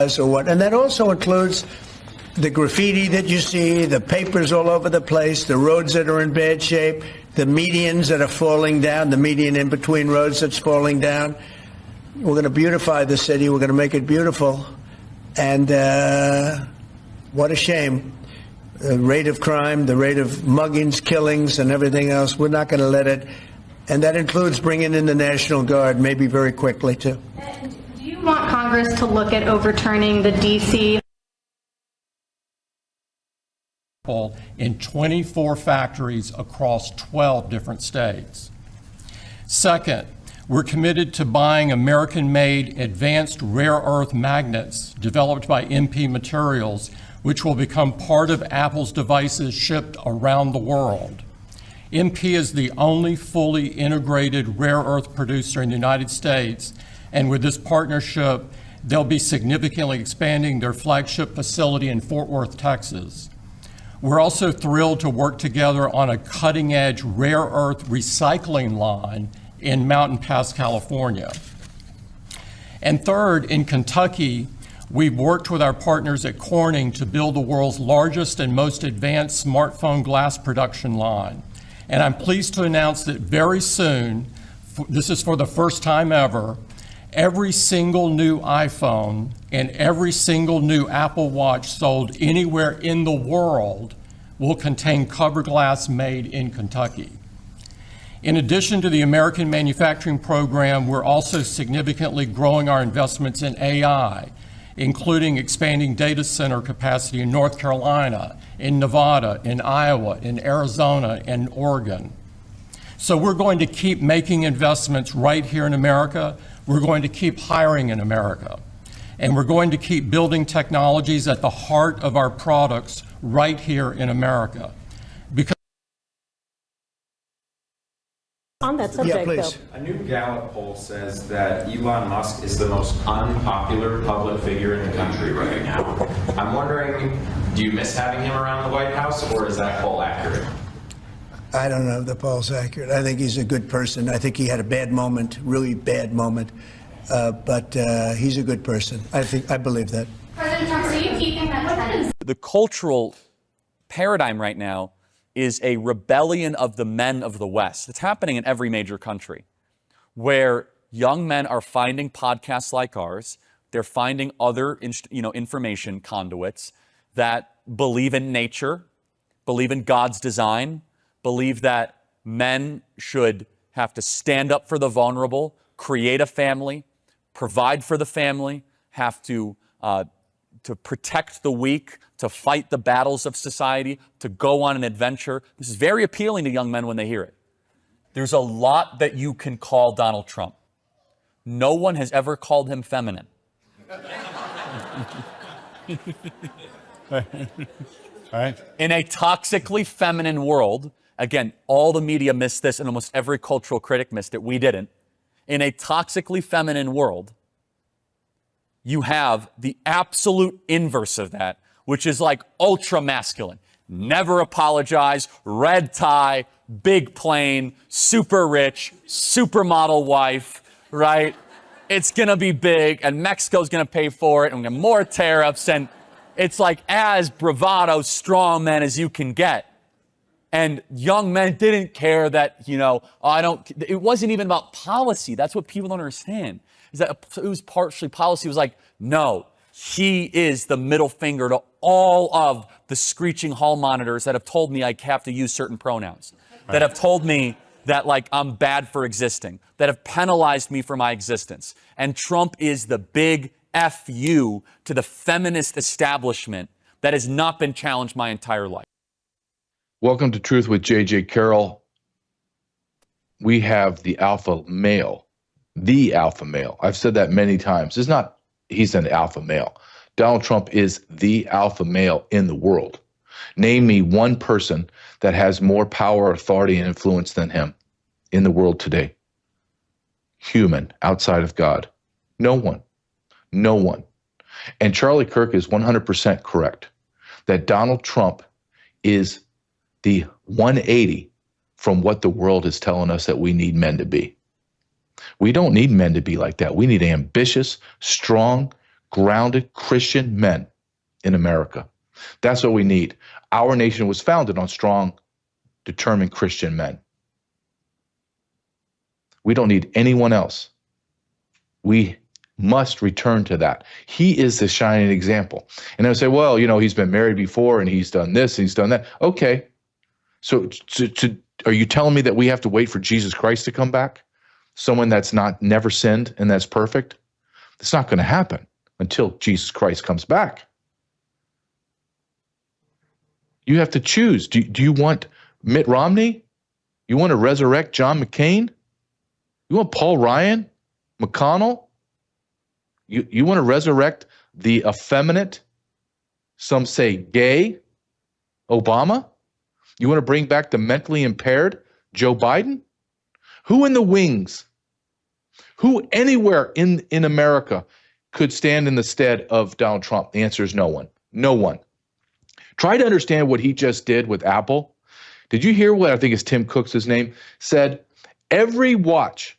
or what, and that also includes the graffiti that you see, the papers all over the place, the roads that are in bad shape, the medians that are falling down, the median in between roads that's falling down. We're going to beautify the city. We're going to make it beautiful. And what a shame. The rate of crime, the rate of muggings, killings, and everything else, we're not going to let it. And that includes bringing in the National Guard, maybe very quickly, too. And do you want Congress to look at overturning the D.C. in 24 factories across 12 different states? Second, we're committed to buying American-made advanced rare earth magnets developed by MP Materials, which will become part of Apple's devices shipped around the world. MP is the only fully integrated rare earth producer in the United States, and with this partnership, they'll be significantly expanding their flagship facility in Fort Worth, Texas. We're also thrilled to work together on a cutting-edge rare earth recycling line in Mountain Pass, California. And third, in Kentucky, we've worked with our partners at Corning to build the world's largest and most advanced smartphone glass production line. And I'm pleased to announce that very soon, this is for the first time ever, every single new iPhone and every single new Apple Watch sold anywhere in the world will contain cover glass made in Kentucky. In addition to the American manufacturing program, we're also significantly growing our investments in AI, including expanding data center capacity in North Carolina, in Nevada, in Iowa, in Arizona, and Oregon. So we're going to keep making investments right here in America. We're going to keep hiring in America. And we're going to keep building technologies at the heart of our products right here in America. Because on that subject, please. though. A new Gallup poll says that Elon Musk is the most unpopular public figure in the country right now. I'm wondering, do you miss having him around the White House, or is that poll accurate? I don't know if the poll's accurate. I think he's a good person. I think he had a bad moment, really bad moment, but he's a good person. I believe that. President Trump, are you keeping that trend? The cultural paradigm right now is a rebellion of the men of the West. It's happening in every major country, where young men are finding podcasts like ours. They're finding other information conduits that believe in nature, believe in God's design, believe that men should have to stand up for the vulnerable, create a family, provide for the family, have to protect the weak, to fight the battles of society, to go on an adventure. This is very appealing to young men when they hear it. There's a lot that you can call Donald Trump. No one has ever called him feminine. Right. In a toxically feminine world, again, all the media missed this and almost every cultural critic missed it. We didn't. In a toxically feminine world, you have the absolute inverse of that, which is like ultra masculine. Never apologize, red tie, big plane, super rich, supermodel wife, right? It's gonna be big, and Mexico's gonna pay for it, and we're gonna have more tariffs, and it's like as bravado, strong men as you can get. And young men didn't care that, it wasn't even about policy. That's what people don't understand, is that it was partially policy. It was like, no, he is the middle finger to all of the screeching hall monitors that have told me I have to use certain pronouns, that have told me that I'm bad for existing, that have penalized me for my existence. And Trump is the big FU to the feminist establishment that has not been challenged my entire life. Welcome to Truth with J.J. Carrell. We have the alpha male. The alpha male. I've said that many times. It's not he's an alpha male. Donald Trump is the alpha male in the world. Name me one person that has more power, authority, and influence than him in the world today. Human, outside of God. No one. No one. And Charlie Kirk is 100% correct that Donald Trump is the 180 from what the world is telling us that we need men to be. We don't need men to be like that. We need ambitious, strong, grounded Christian men in America. That's what we need. Our nation was founded on strong, determined Christian men. We don't need anyone else. We must return to that. He is the shining example. And they'll say, well, you know, he's been married before and he's done this and he's done that. Okay. So are you telling me that we have to wait for Jesus Christ to come back? Someone that's never sinned and that's perfect? It's not going to happen until Jesus Christ comes back. You have to choose. Do you want Mitt Romney? You want to resurrect John McCain? You want Paul Ryan? McConnell? You want to resurrect the effeminate, some say gay, Obama? You want to bring back the mentally impaired, Joe Biden? Who in the wings, who anywhere in America could stand in the stead of Donald Trump? The answer is no one. No one. Try to understand what he just did with Apple. Did you hear what, I think it's Tim Cook's his name, said every watch,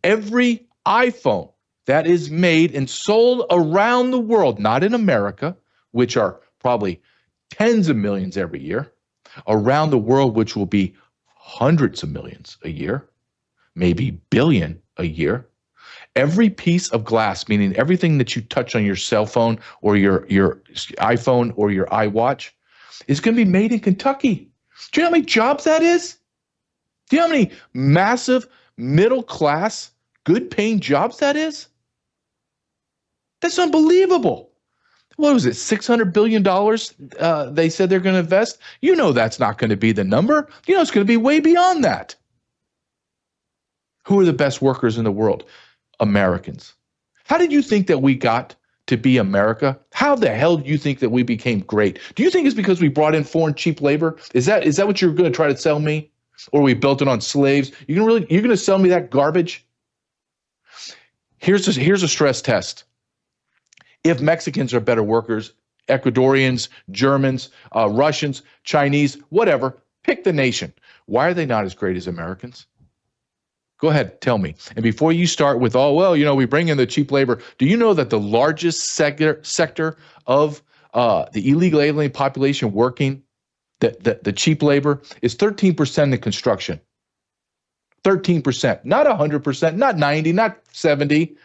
every iPhone that is made and sold around the world, not in America, which are probably tens of millions every year, around the world, which will be hundreds of millions a year, maybe billion a year. Every piece of glass, meaning everything that you touch on your cell phone or your iPhone or your iWatch, is going to be made in Kentucky. Do you know how many jobs that is? Do you know how many massive middle class, good paying jobs that is? That's unbelievable. What was it, $600 billion they said they're going to invest? You know that's not going to be the number. You know it's going to be way beyond that. Who are the best workers in the world? Americans. How did you think that we got to be America? How the hell do you think that we became great? Do you think it's because we brought in foreign cheap labor? Is that what you're going to try to sell me? Or we built it on slaves? You're going to sell me that garbage? Here's a stress test. If Mexicans are better workers, Ecuadorians, Germans, Russians, Chinese, whatever, pick the nation. Why are they not as great as Americans? Go ahead, tell me. And before you start with, oh, well, you know, we bring in the cheap labor, do you know that the largest sector of the illegal alien population working, the cheap labor, is 13% in construction? 13%, not 100%, not 90, not 70.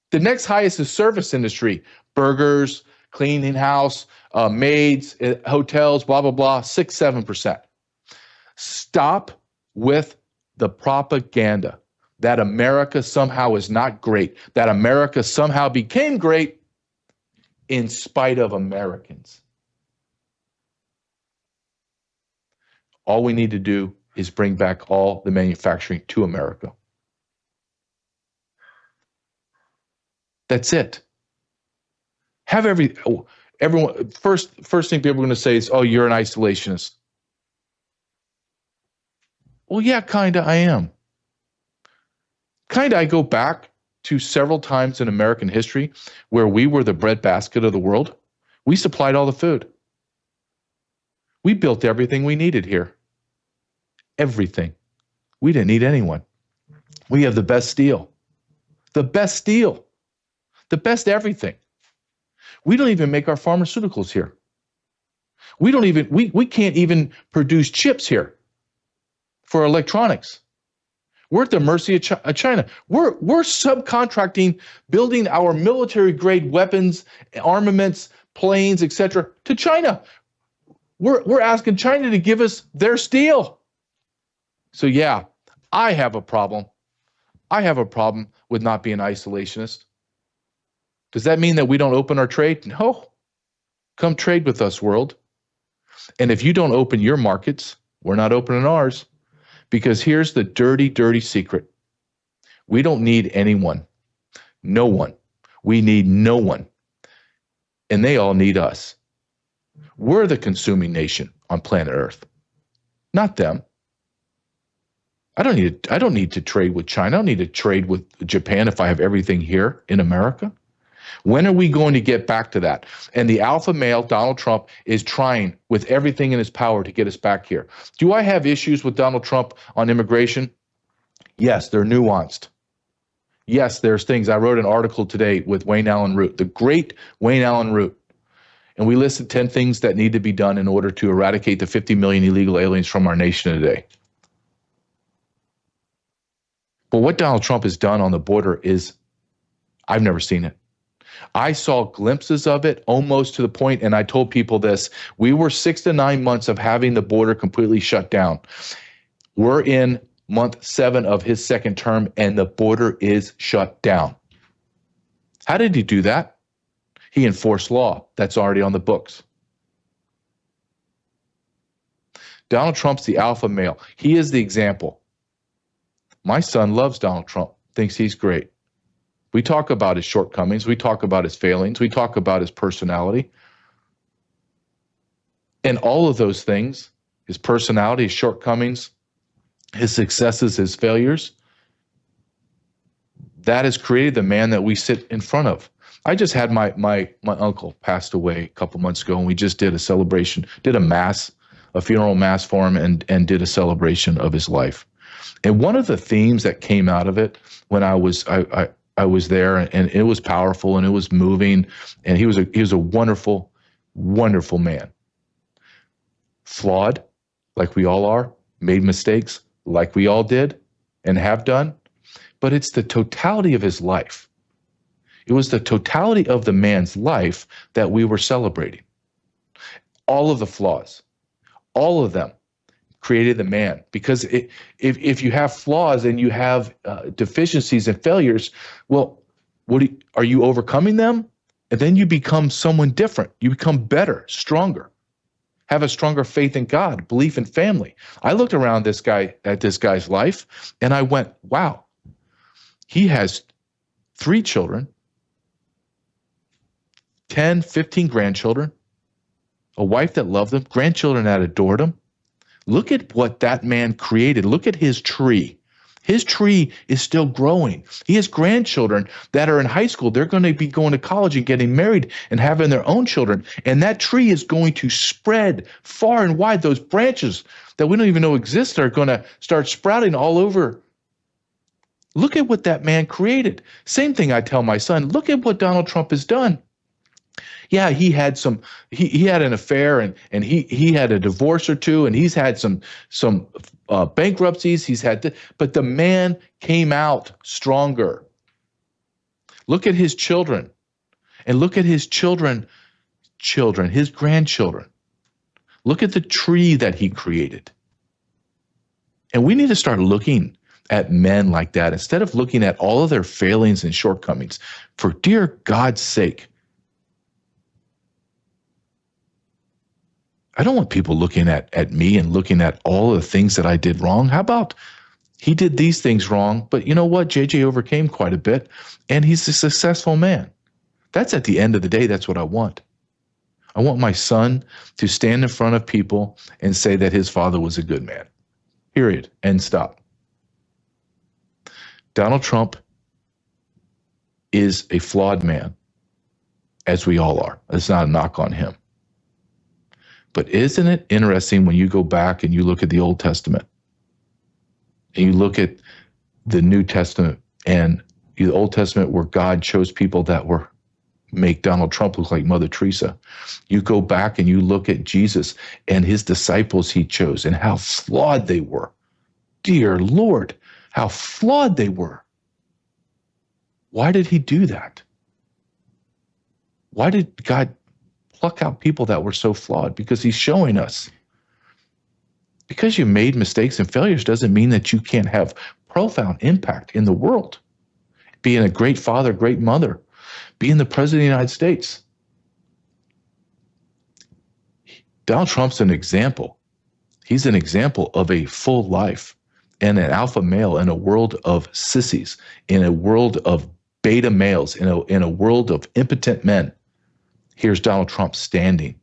The next highest is service industry, burgers, cleaning house, maids, hotels, blah, blah, blah, 6-7%. Stop with the propaganda that America somehow is not great, that America somehow became great in spite of Americans. All we need to do is bring back all the manufacturing to America. That's it. Have everyone, first thing people are going to say is, oh, you're an isolationist. Well, yeah, kind of I am. Kind of I go back to several times in American history where we were the breadbasket of the world. We supplied all the food. We built everything we needed here. Everything. We didn't need anyone. We have the best steel. The best steel. The best everything. We don't even make our pharmaceuticals here. We can't even produce chips here for electronics. We're at the mercy of China. We're subcontracting building our military grade weapons, armaments, planes, etc. to China. We're asking China to give us their steel. So yeah, I have a problem. I have a problem with not being isolationist. Does that mean that we don't open our trade? No. Come trade with us, world. And if you don't open your markets, we're not opening ours. Because here's the dirty, dirty secret. We don't need anyone. No one. We need no one. And they all need us. We're the consuming nation on planet Earth, not them. I don't need to trade with China. I don't need to trade with Japan if I have everything here in America. When are we going to get back to that? And the alpha male, Donald Trump, is trying with everything in his power to get us back here. Do I have issues with Donald Trump on immigration? Yes, they're nuanced. Yes, there's things. I wrote an article today with Wayne Allen Root, the great Wayne Allen Root. And we listed 10 things that need to be done in order to eradicate the 50 million illegal aliens from our nation today. But what Donald Trump has done on the border is, I've never seen it. I saw glimpses of it almost to the point, and I told people this, we were 6 to 9 months of having the border completely shut down. We're in month 7 of his second term, and the border is shut down. How did he do that? He enforced law that's already on the books. Donald Trump's the alpha male. He is the example. My son loves Donald Trump, thinks he's great. We talk about his shortcomings. We talk about his failings. We talk about his personality. And all of those things, his personality, his shortcomings, his successes, his failures, that has created the man that we sit in front of. I just had my uncle passed away a couple months ago, and we just did a celebration, did a mass, a funeral mass for him, and did a celebration of his life. And one of the themes that came out of it when I was there, and it was powerful and it was moving, and he was a wonderful, wonderful man. Flawed, like we all are, made mistakes, like we all did and have done, but it's the totality of his life. It was the totality of the man's life that we were celebrating. All of the flaws, all of them created the man. Because if you have flaws and you have deficiencies and failures, well, are you overcoming them? And then you become someone different. You become better, stronger, have a stronger faith in God, belief in family. I looked around at this guy's life, and I went, wow, he has 3 children, 10, 15 grandchildren, a wife that loved him, grandchildren that adored him. Look at what that man created. Look at his tree. His tree is still growing. He has grandchildren that are in high school. They're going to be going to college and getting married and having their own children. And that tree is going to spread far and wide. Those branches that we don't even know exist are going to start sprouting all over. Look at what that man created. Same thing I tell my son. Look at what Donald Trump has done. Yeah, he had he had an affair, and he had a divorce or two, and he's had some bankruptcies. He's had, but the man came out stronger. Look at his children, and look at his children, his grandchildren. Look at the tree that he created. And we need to start looking at men like that instead of looking at all of their failings and shortcomings. For dear God's sake, I don't want people looking at me and looking at all of the things that I did wrong. How about he did these things wrong, but you know what? JJ overcame quite a bit, and he's a successful man. That's at the end of the day, that's what I want. I want my son to stand in front of people and say that his father was a good man. Period. End stop. Donald Trump is a flawed man, as we all are. It's not a knock on him. But isn't it interesting when you go back and you look at the Old Testament and you look at the New Testament and the Old Testament where God chose people that make Donald Trump look like Mother Teresa. You go back and you look at Jesus and his disciples he chose and how flawed they were. Dear Lord, how flawed they were. Why did he do that? Why did God pluck out people that were so flawed? Because he's showing us. Because you made mistakes and failures doesn't mean that you can't have profound impact in the world. Being a great father, great mother, being the president of the United States. Donald Trump's an example. He's an example of a full life and an alpha male in a world of sissies, in a world of beta males, in a world of impotent men. Here's Donald Trump standing.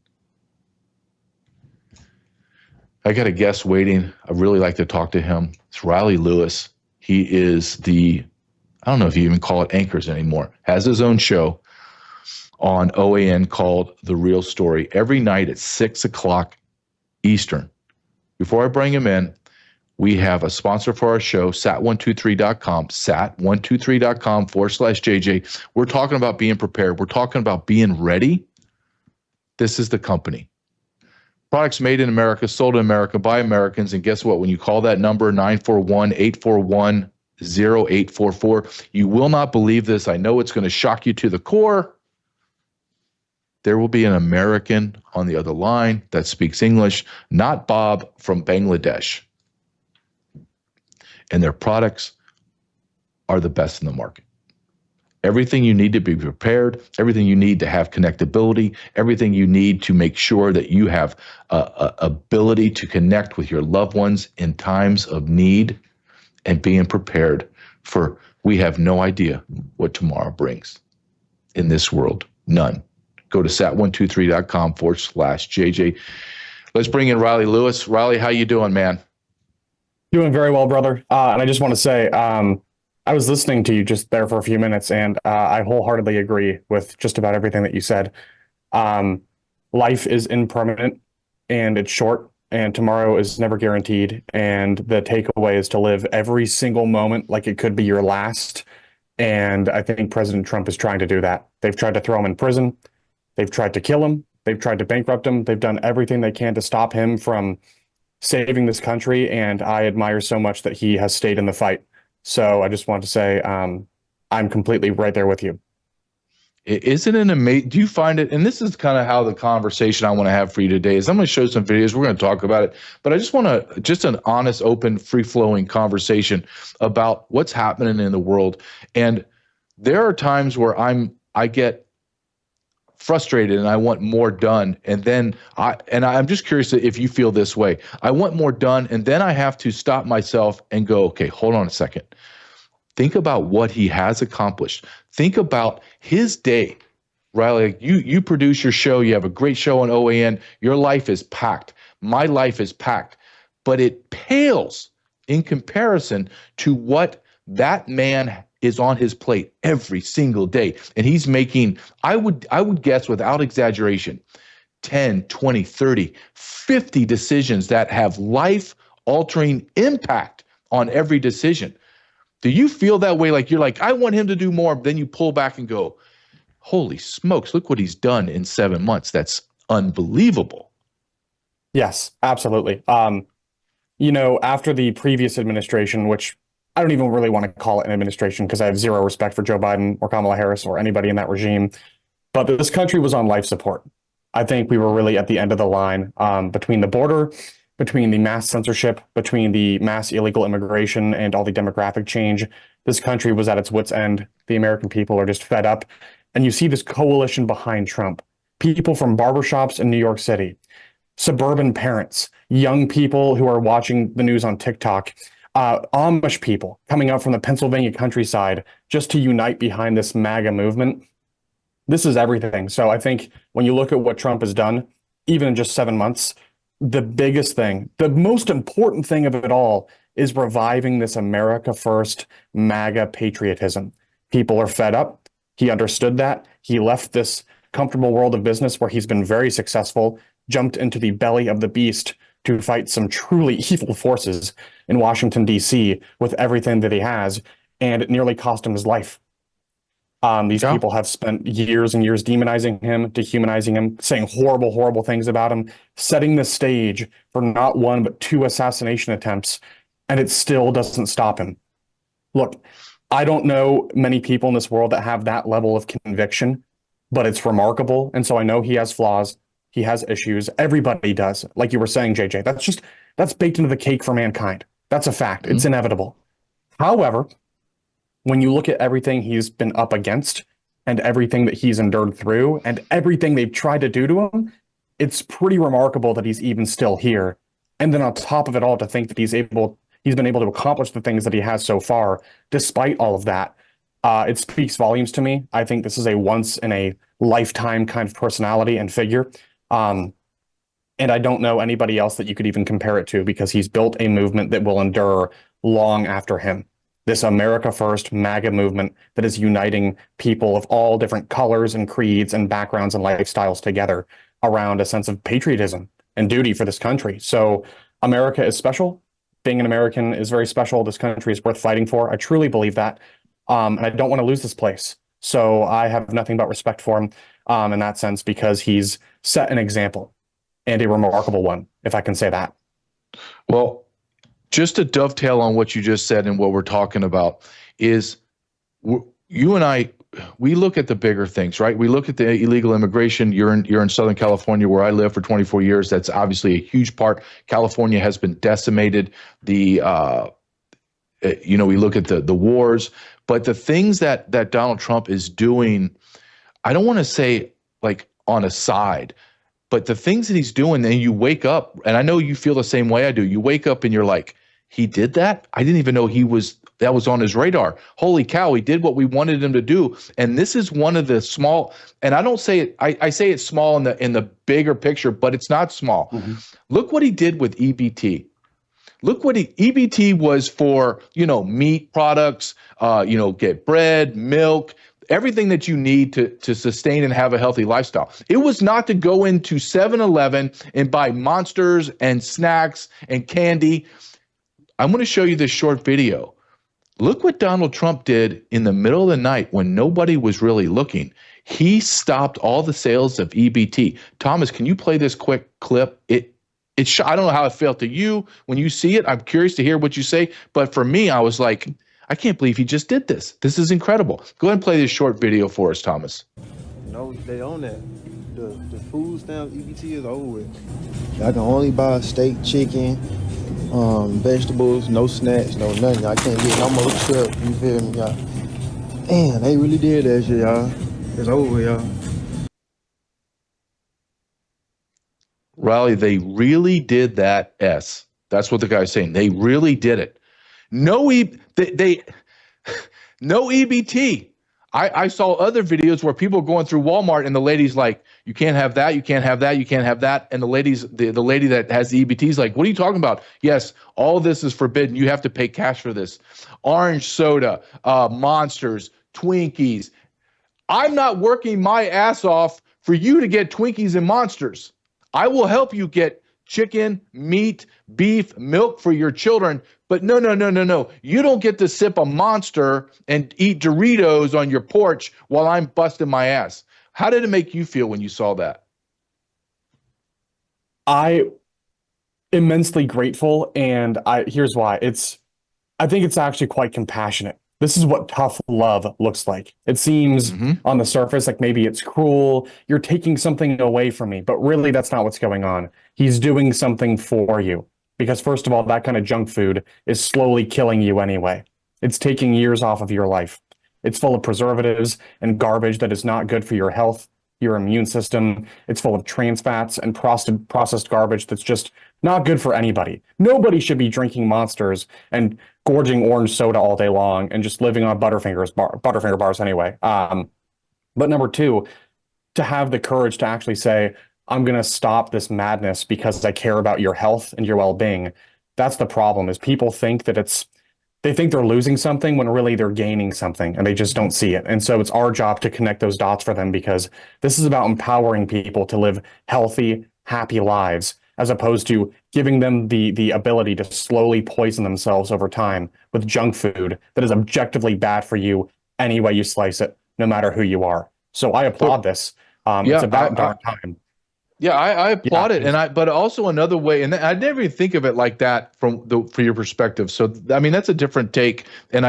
I got a guest waiting. I'd really like to talk to him. It's Riley Lewis. He is I don't know if you even call it anchors anymore, has his own show on OAN called The Real Story every night at 6 o'clock Eastern. Before I bring him in, we have a sponsor for our show, sat123.com, sat123.com/JJ. We're talking about being prepared. We're talking about being ready. This is the company. Products made in America, sold in America, by Americans. And guess what? When you call that number, 941-841-0844, you will not believe this. I know it's going to shock you to the core. There will be an American on the other line that speaks English, not Bob from Bangladesh. And their products are the best in the market. Everything you need to be prepared, everything you need to have connectability, everything you need to make sure that you have ability to connect with your loved ones in times of need, and being prepared for, we have no idea what tomorrow brings in this world. None. Go to sat123.com/JJ. Let's bring in Riley Lewis. Riley, how you doing, man? Doing very well, brother. And I just want to say, I was listening to you just there for a few minutes, and I wholeheartedly agree with just about everything that you said. Life is impermanent, and it's short, and tomorrow is never guaranteed. And the takeaway is to live every single moment like it could be your last. And I think President Trump is trying to do that. They've tried to throw him in prison. They've tried to kill him. They've tried to bankrupt him. They've done everything they can to stop him from saving this country. And I admire so much that he has stayed in the fight. So I just want to say I'm completely right there with you. Isn't it amazing? Do you find it? And this is kind of how the conversation I want to have for you today is. I'm going to show some videos. We're going to talk about it, but I just want to just an honest, open, free-flowing conversation about what's happening in the world. And there are times where I get frustrated and I want more done. And then I'm just curious if you feel this way. I want more done, and then I have to stop myself and go, okay, hold on a second. Think about what he has accomplished. Think about his day. Riley, you produce your show. You have a great show on OAN. Your life is packed. My life is packed. But it pales in comparison to what that man is on his plate every single day. And he's making, I would guess without exaggeration, 10, 20, 30, 50 decisions that have life-altering impact on every decision. Do you feel that way? Like you're like, I want him to do more. Then you pull back and go, holy smokes, look what he's done in 7 months. That's unbelievable. Yes, absolutely. After the previous administration, which I don't even really want to call it an administration because I have zero respect for Joe Biden or Kamala Harris or anybody in that regime, but this country was on life support. I think we were really at the end of the line between the border, between the mass censorship, between the mass illegal immigration and all the demographic change. This country was at its wit's end. The American people are just fed up. And you see this coalition behind Trump. People from barbershops in New York City, suburban parents, young people who are watching the news on TikTok, Amish people coming out from the Pennsylvania countryside just to unite behind this MAGA movement. This is everything. So I think when you look at what Trump has done, even in just 7 months, the biggest thing, the most important thing of it all is reviving this America First MAGA patriotism. People are fed up. He understood that. He left this comfortable world of business where he's been very successful, jumped into the belly of the beast to fight some truly evil forces in Washington, D.C. with everything that he has, and it nearly cost him his life. These people have spent years and years demonizing him, dehumanizing him, saying horrible, horrible things about him, setting the stage for not one, but 2 assassination attempts, and it still doesn't stop him. Look, I don't know many people in this world that have that level of conviction, but it's remarkable. And so I know he has flaws. He has issues. Everybody does. Like you were saying, JJ, that's baked into the cake for mankind. That's a fact. It's inevitable. However, when you look at everything he's been up against and everything that he's endured through and everything they've tried to do to him, it's pretty remarkable that he's even still here. And then on top of it all, to think that he's been able to accomplish the things that he has so far, despite all of that, it speaks volumes to me. I think this is a once in a lifetime kind of personality and figure. And I don't know anybody else that you could even compare it to, because he's built a movement that will endure long after him. This America First MAGA movement that is uniting people of all different colors and creeds and backgrounds and lifestyles together around a sense of patriotism and duty for this country. So America is special. being an American is very special. This country is worth fighting for. I truly believe that. And I don't want to lose this place. So I have nothing but respect for him in that sense, because he's set an example, and a remarkable one, if I can say that. Well, just to dovetail on what you just said and what we're talking about is you and I, we look at the bigger things, right? We look at the illegal immigration. You're in Southern California, where I lived for 24 years. That's obviously a huge part. California has been decimated. We look at the wars, but the things that Donald Trump is doing, I don't want to say like on a side, but the things that he's doing, and you wake up, and I know you feel the same way I do. You wake up and you're like, he did that? I didn't even know that was on his radar. Holy cow, he did what we wanted him to do. And this is one of the small, and I don't say it, I say it's small in the bigger picture, but it's not small. Mm-hmm. Look what he did with EBT. Look what EBT was for, meat products, get bread, milk, everything that you need to sustain and have a healthy lifestyle. It was not to go into 7-Eleven and buy Monsters and snacks and candy. I'm going to show you this short video. Look what Donald Trump did in the middle of the night when nobody was really looking. He stopped all the sales of EBT. Thomas, can you play this quick clip? I don't know how it felt to you when you see it. I'm curious to hear what you say. But for me, I was like, I can't believe he just did this. This is incredible. Go ahead and play this short video for us, Thomas. No, they own that. The food stamps, EBT is over with. I can only buy steak, chicken, vegetables, no snacks, no nothing. I can't get no more chips, you feel me, y'all? Damn, they really did that shit, y'all. It's over, y'all. Riley, they really did that, S. That's what the guy's saying. They really did it. No EBT. I saw other videos where people going through Walmart and the lady's like, you can't have that, you can't have that, you can't have that. And the lady that has the EBT is like, what are you talking about? Yes, all this is forbidden. You have to pay cash for this. Orange soda, Monsters, Twinkies. I'm not working my ass off for you to get Twinkies and Monsters. I will help you get chicken, meat, beef, milk for your children. But no. You don't get to sip a Monster and eat Doritos on your porch while I'm busting my ass. How did it make you feel when you saw that? I immensely grateful, and here's why. I think it's actually quite compassionate. This is what tough love looks like. It seems on the surface like maybe it's cruel. You're taking something away from me, but really that's not what's going on. He's doing something for you. Because first of all, that kind of junk food is slowly killing you anyway. It's taking years off of your life. It's full of preservatives and garbage that is not good for your health, your immune system. It's full of trans fats and processed garbage that's just not good for anybody. Nobody should be drinking Monsters and gorging orange soda all day long and just living on Butterfinger bars anyway. But number two, to have the courage to actually say, I'm going to stop this madness because I care about your health and your well-being. That's the problem, is people think that they think they're losing something when really they're gaining something, and they just don't see it. And so it's our job to connect those dots for them, because this is about empowering people to live healthy, happy lives, as opposed to giving them the ability to slowly poison themselves over time with junk food that is objectively bad for you any way you slice it, no matter who you are. So I applaud this. It's about darn time. Yeah, I applaud it, but also another way, and I never even think of it like that for your perspective. So I mean, that's a different take, and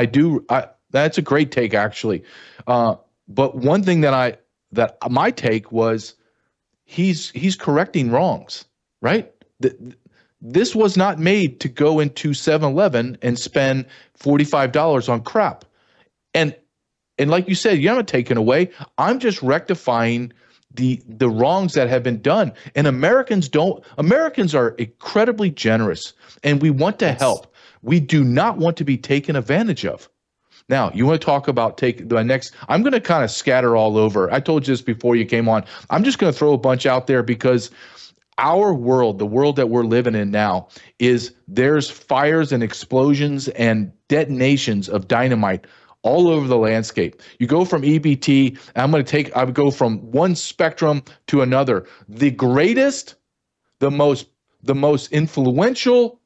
that's a great take actually. But one thing that my take was, he's correcting wrongs, right? This was not made to go into 7-Eleven and spend $45 on crap, and like you said, you're not taking away. I'm just rectifying the wrongs that have been done. And Americans are incredibly generous, and we want to help. We do not want to be taken advantage of. Now, you want to talk about I'm going to kind of scatter all over. I told you this before you came on. I'm just going to throw a bunch out there, because our world, the world that we're living in now, there's fires and explosions and detonations of dynamite all over the landscape. You go from EBT, and I would go from one spectrum to another. The greatest, the most influential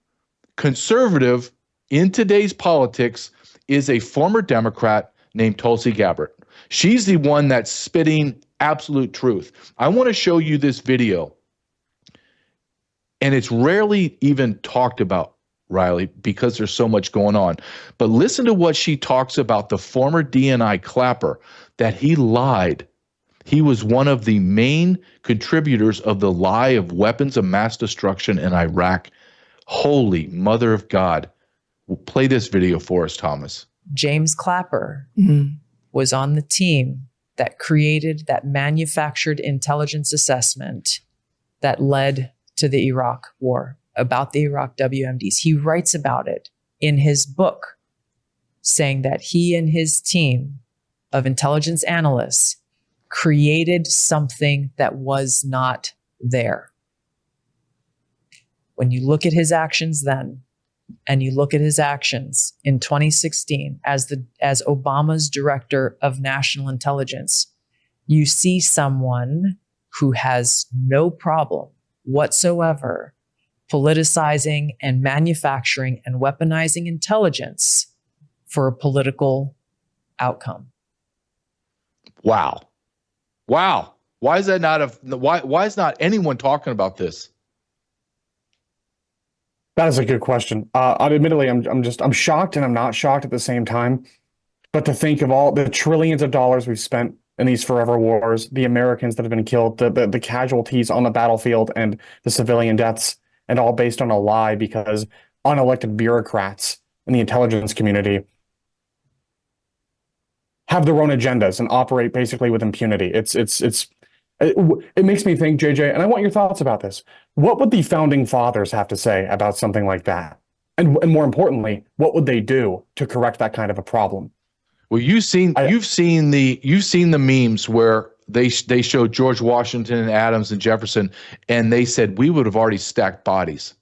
conservative in today's politics is a former Democrat named Tulsi Gabbard. She's the one that's spitting absolute truth. I want to show you this video, and it's rarely even talked about, Riley, because there's so much going on. But listen to what she talks about the former DNI clapper, that he lied. He was one of the main contributors of the lie of weapons of mass destruction in Iraq. Holy mother of God. Play this video for us, Thomas. James Clapper was on the team that created, that manufactured intelligence assessment that led to the Iraq war, about the Iraq WMDs. He writes about it in his book, saying that he and his team of intelligence analysts created something that was not there. When you look at his actions then, and you look at his actions in 2016 as Obama's director of national intelligence, you see someone who has no problem whatsoever politicizing and manufacturing and weaponizing intelligence for a political outcome. Wow. Wow. Why is that why is not anyone talking about this? That is a good question. Admittedly, I'm shocked and I'm not shocked at the same time. But to think of all the trillions of dollars we've spent in these forever wars, the Americans that have been killed, the casualties on the battlefield, and the civilian deaths, and all based on a lie because unelected bureaucrats in the intelligence community have their own agendas and operate basically with impunity. It makes me think, JJ, and I want your thoughts about this. What would the founding fathers have to say about something like that? And more importantly, what would they do to correct that kind of a problem? Well, you've seen the memes where they showed George Washington and Adams and Jefferson, and they said we would have already stacked bodies.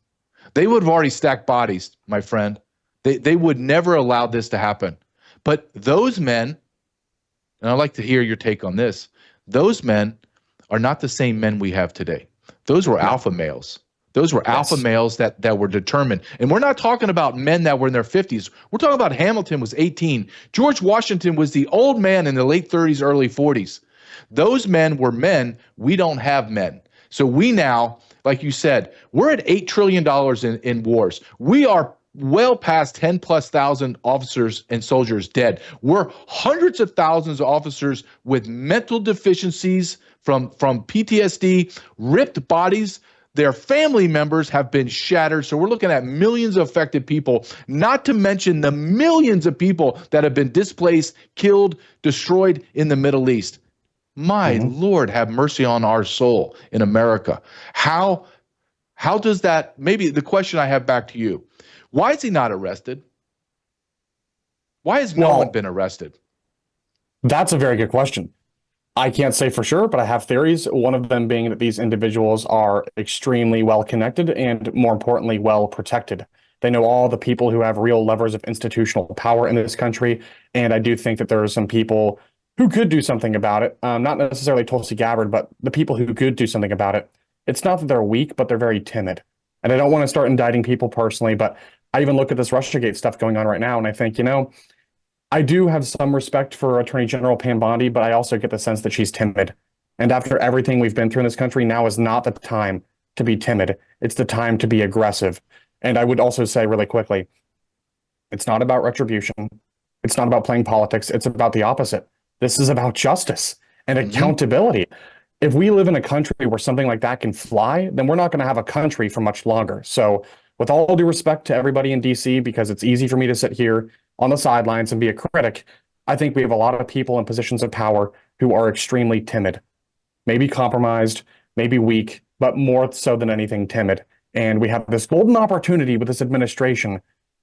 They would have already stacked bodies, my friend. They would never allow this to happen. But those men, and I'd like to hear your take on this, those men are not the same men we have today. Those were alpha males. Those were alpha males that were determined. And we're not talking about men that were in their 50s. We're talking about Hamilton was 18. George Washington was the old man in the late 30s, early 40s. Those men were men. We don't have men. So we now, like you said, we're at $8 trillion in wars. We are well past 10,000+ officers and soldiers dead. We're hundreds of thousands of officers with mental deficiencies from PTSD, ripped bodies. Their family members have been shattered. So we're looking at millions of affected people, not to mention the millions of people that have been displaced, killed, destroyed in the Middle East. My Lord, have mercy on our soul in America. How does that, maybe the question I have back to you, why is he not arrested? Why has no one been arrested? That's a very good question. I can't say for sure, but I have theories. One of them being that these individuals are extremely well connected and, more importantly, well protected. They know all the people who have real levers of institutional power in this country. And I do think that there are some people who could do something about it. Not necessarily Tulsi Gabbard, but the people who could do something about it. It's not that they're weak, but they're very timid. And I don't want to start indicting people personally, but I even look at this Russiagate stuff going on right now, and I think, I do have some respect for Attorney General Pam Bondi, but I also get the sense that she's timid. And after everything we've been through in this country, now is not the time to be timid. It's the time to be aggressive. And I would also say really quickly, it's not about retribution. It's not about playing politics. It's about the opposite. This is about justice and accountability. If we live in a country where something like that can fly, then we're not going to have a country for much longer. So with all due respect to everybody in DC, because it's easy for me to sit here on the sidelines and be a critic, I think we have a lot of people in positions of power who are extremely timid, maybe compromised, maybe weak, but more so than anything timid. And we have this golden opportunity with this administration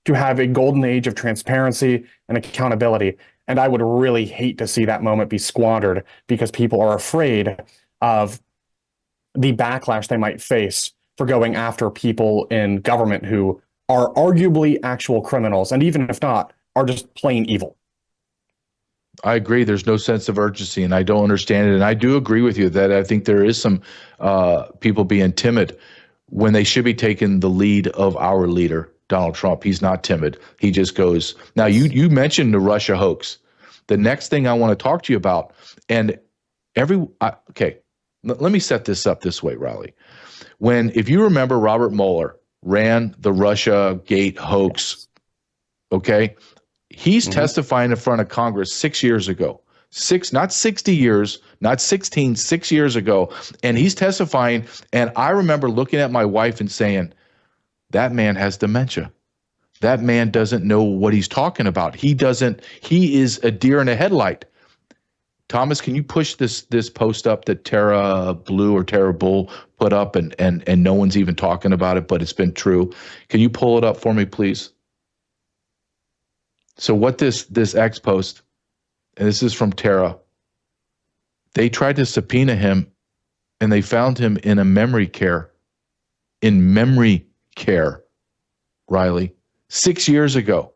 to have a golden age of transparency and accountability. And I would really hate to see that moment be squandered because people are afraid of the backlash they might face for going after people in government who are arguably actual criminals, and even if not, are just plain evil. I agree. There's no sense of urgency, and I don't understand it. And I do agree with you that I think there is some people being timid when they should be taking the lead of our leader. Donald Trump. He's not timid. He just goes. Now, you mentioned the Russia hoax. The next thing I want to talk to you about, and okay, let me set this up this way, Riley. If you remember, Robert Mueller ran the Russia Gate hoax, okay? He's testifying in front of Congress 6 years ago. Not 60 years, not 16, 6 years ago. And he's testifying, and I remember looking at my wife and saying, that man has dementia. That man doesn't know what he's talking about. He is a deer in a headlight. Thomas, can you push this post up that Tara Blue or Tara Bull put up and no one's even talking about it, but it's been true? Can you pull it up for me, please? So what this X post, and this is from Tara, they tried to subpoena him and they found him in memory care, Riley, 6 years ago.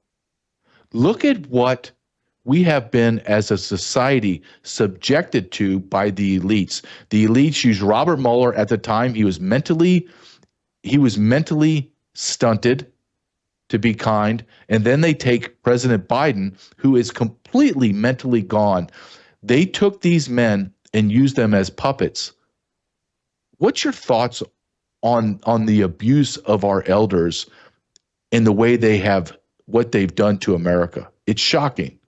Look at what we have been as a society subjected to by the elites. The elites used Robert Mueller at the time. He was mentally stunted, to be kind. And then they take President Biden, who is completely mentally gone. They took these men and used them as puppets. What's your thoughts on the abuse of our elders and the way what they've done to America? It's shocking.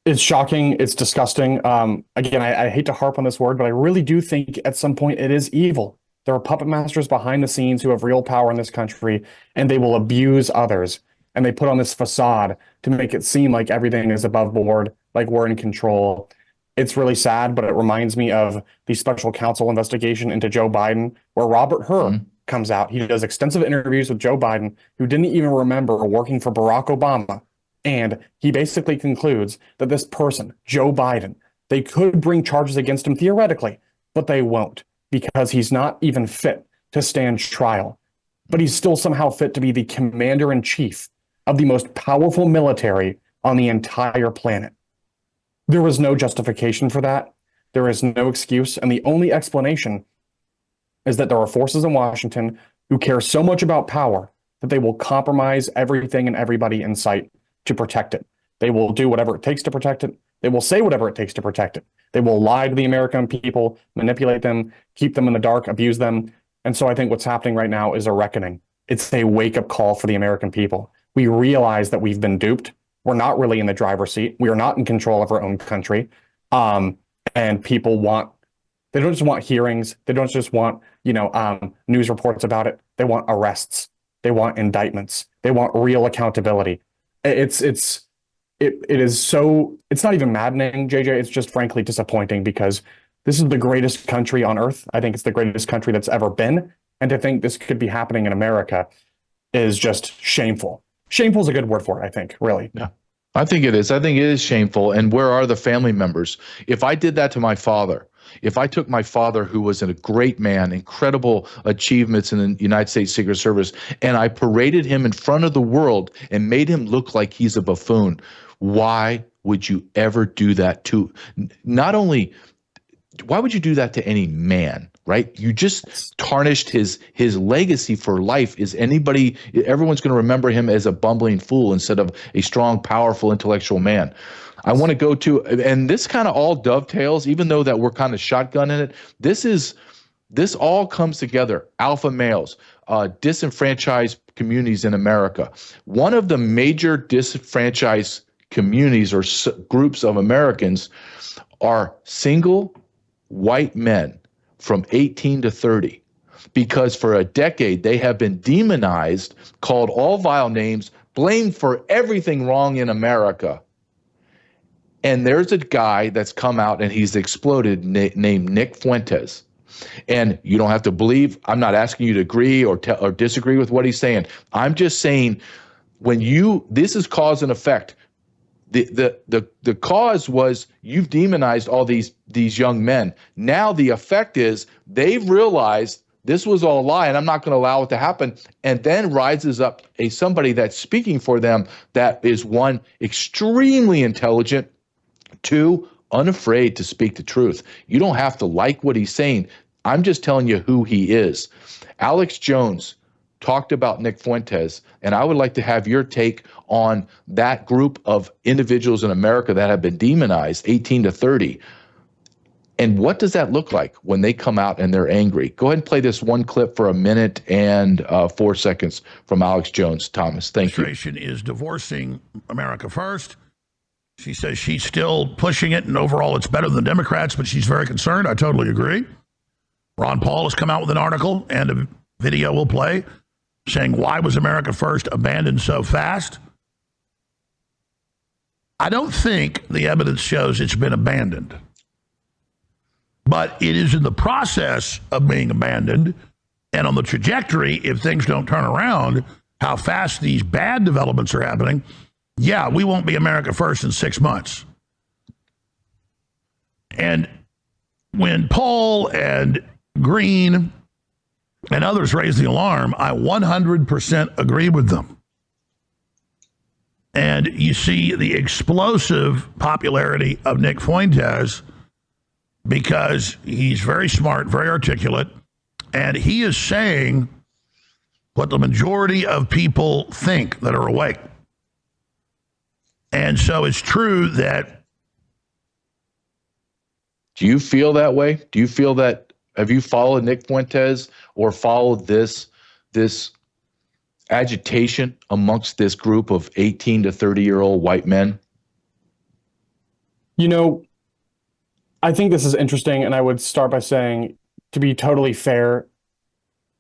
It's shocking. It's disgusting. Again, I hate to harp on this word, but I really do think at some point it is evil. There are puppet masters behind the scenes who have real power in this country, and they will abuse others. And they put on this facade to make it seem like everything is above board, like we're in control. It's really sad, but it reminds me of the special counsel investigation into Joe Biden, where Robert Hur comes out. He does extensive interviews with Joe Biden, who didn't even remember working for Barack Obama. And he basically concludes that this person, Joe Biden, they could bring charges against him theoretically, but they won't because he's not even fit to stand trial. But he's still somehow fit to be the commander-in-chief of the most powerful military on the entire planet. There was no justification for that. There is no excuse. And the only explanation is that there are forces in Washington who care so much about power that they will compromise everything and everybody in sight to protect it. They will do whatever it takes to protect it. They will say whatever it takes to protect it. They will lie to the American people, manipulate them, keep them in the dark, abuse them. And so I think what's happening right now is a reckoning. It's a wake-up call for the American people. We realize that we've been duped. We're not really in the driver's seat. We are not in control of our own country. And people they don't just want hearings. They don't just want, news reports about it. They want arrests. They want indictments. They want real accountability. It is so, it's not even maddening, JJ. It's just frankly disappointing because this is the greatest country on earth. I think it's the greatest country that's ever been. And to think this could be happening in America is just shameful. Shameful is a good word for it, I think, really. Yeah, I think it is. I think it is shameful. And where are the family members? If I did that to my father, if I took my father, who was a great man, incredible achievements in the United States Secret Service, and I paraded him in front of the world and made him look like he's a buffoon, why would you ever do that to why would you do that to any man, right? You just tarnished his legacy for life. Everyone's going to remember him as a bumbling fool instead of a strong, powerful, intellectual man. I want to go to, and this kind of all dovetails, even though that we're kind of shotgunning it. This all comes together. Alpha males, disenfranchised communities in America. One of the major disenfranchised communities or groups of Americans are single white men from 18 to 30, because for a decade they have been demonized, called all vile names, blamed for everything wrong in America. And there's a guy that's come out and he's exploded named Nick Fuentes. And you don't have to believe, I'm not asking you to agree or disagree with what he's saying. I'm just saying this is cause and effect. The cause was you've demonized all these young men. Now the effect is they've realized this was all a lie and I'm not going to allow it to happen. And then rises up somebody that's speaking for them that is, one, extremely intelligent, two, unafraid to speak the truth. You don't have to like what he's saying. I'm just telling you who he is. Alex Jones talked about Nick Fuentes, and I would like to have your take on that group of individuals in America that have been demonized, 18 to 30. And what does that look like when they come out and they're angry? Go ahead and play this one clip for a minute and 4 seconds from Alex Jones. Thomas, thank you. Administration is divorcing America First. She says she's still pushing it, and overall it's better than the Democrats, but she's very concerned. I totally agree. Ron Paul has come out with an article, and a video will play, saying, why was America First abandoned so fast? I don't think the evidence shows it's been abandoned, but it is in the process of being abandoned, and on the trajectory, if things don't turn around, how fast these bad developments are happening. Yeah, we won't be America First in 6 months. And when Paul and Green and others raised the alarm, I 100% agree with them. And you see the explosive popularity of Nick Fuentes because he's very smart, very articulate, and he is saying what the majority of people think that are awake. And so it's true that. Do you feel that way? Do you feel that? Have you followed Nick Fuentes or followed this agitation amongst this group of 18 to 30-year-old white men? You know, I think this is interesting, and I would start by saying, to be totally fair,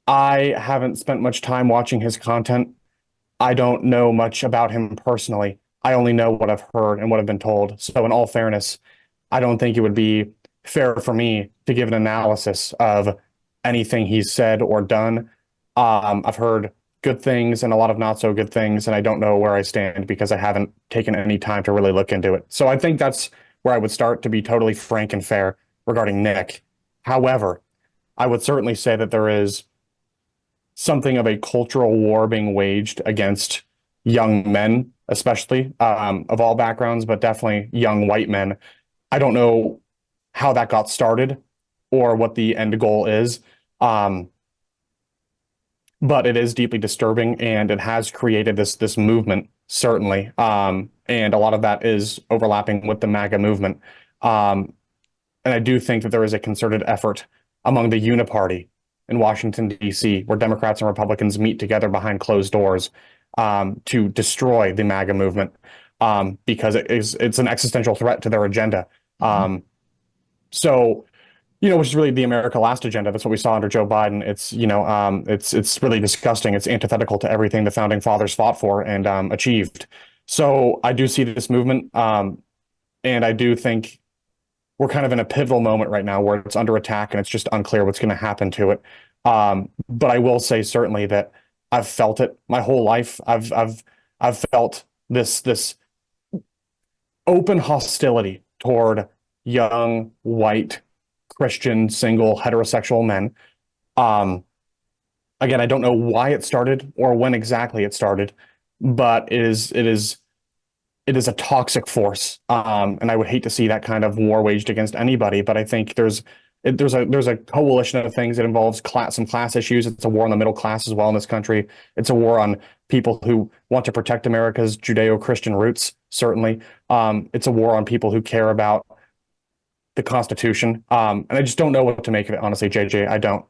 I haven't spent much time watching his content. I don't know much about him personally. I only know what I've heard and what I've been told. So in all fairness, I don't think it would be fair for me to give an analysis of anything he's said or done. I've heard good things and a lot of not so good things, and I don't know where I stand because I haven't taken any time to really look into it. So I think that's where I would start, to be totally frank and fair regarding Nick. However, I would certainly say that there is something of a cultural war being waged against young men, especially of all backgrounds, but definitely young white men. I don't know how that got started or what the end goal is, but it is deeply disturbing, and it has created this movement, certainly, and a lot of that is overlapping with the MAGA movement. And I do think that there is a concerted effort among the Uniparty in Washington, D.C., where Democrats and Republicans meet together behind closed doors to destroy the MAGA movement because it's an existential threat to their agenda. So, which is really the America Last agenda. That's what we saw under Joe Biden. It's, it's really disgusting. It's antithetical to everything the founding fathers fought for and achieved. So I do see this movement, and I do think we're kind of in a pivotal moment right now where it's under attack and it's just unclear what's going to happen to it. But I will say certainly that I've felt it my whole life. I've felt this open hostility toward young, white, Christian, single, heterosexual men. Again, I don't know why it started or when exactly it started, but it is a toxic force. And I would hate to see that kind of war waged against anybody, but I think there's a coalition of things that involves some class issues. It's a war on the middle class as well in this country. It's a war on people who want to protect America's Judeo-Christian roots, certainly. It's a war on people who care about the Constitution. And I just don't know what to make of it, honestly, JJ. I don't.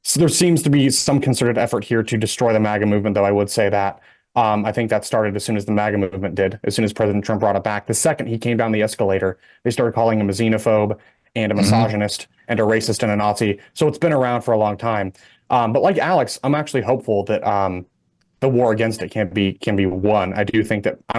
So there seems to be some concerted effort here to destroy the MAGA movement, though I would say that. I think that started as soon as the MAGA movement did, as soon as President Trump brought it back. The second he came down the escalator, they started calling him a xenophobe and a misogynist and a racist and a Nazi. So it's been around for a long time. But like Alex, I'm actually hopeful that the war against it can be won. I don't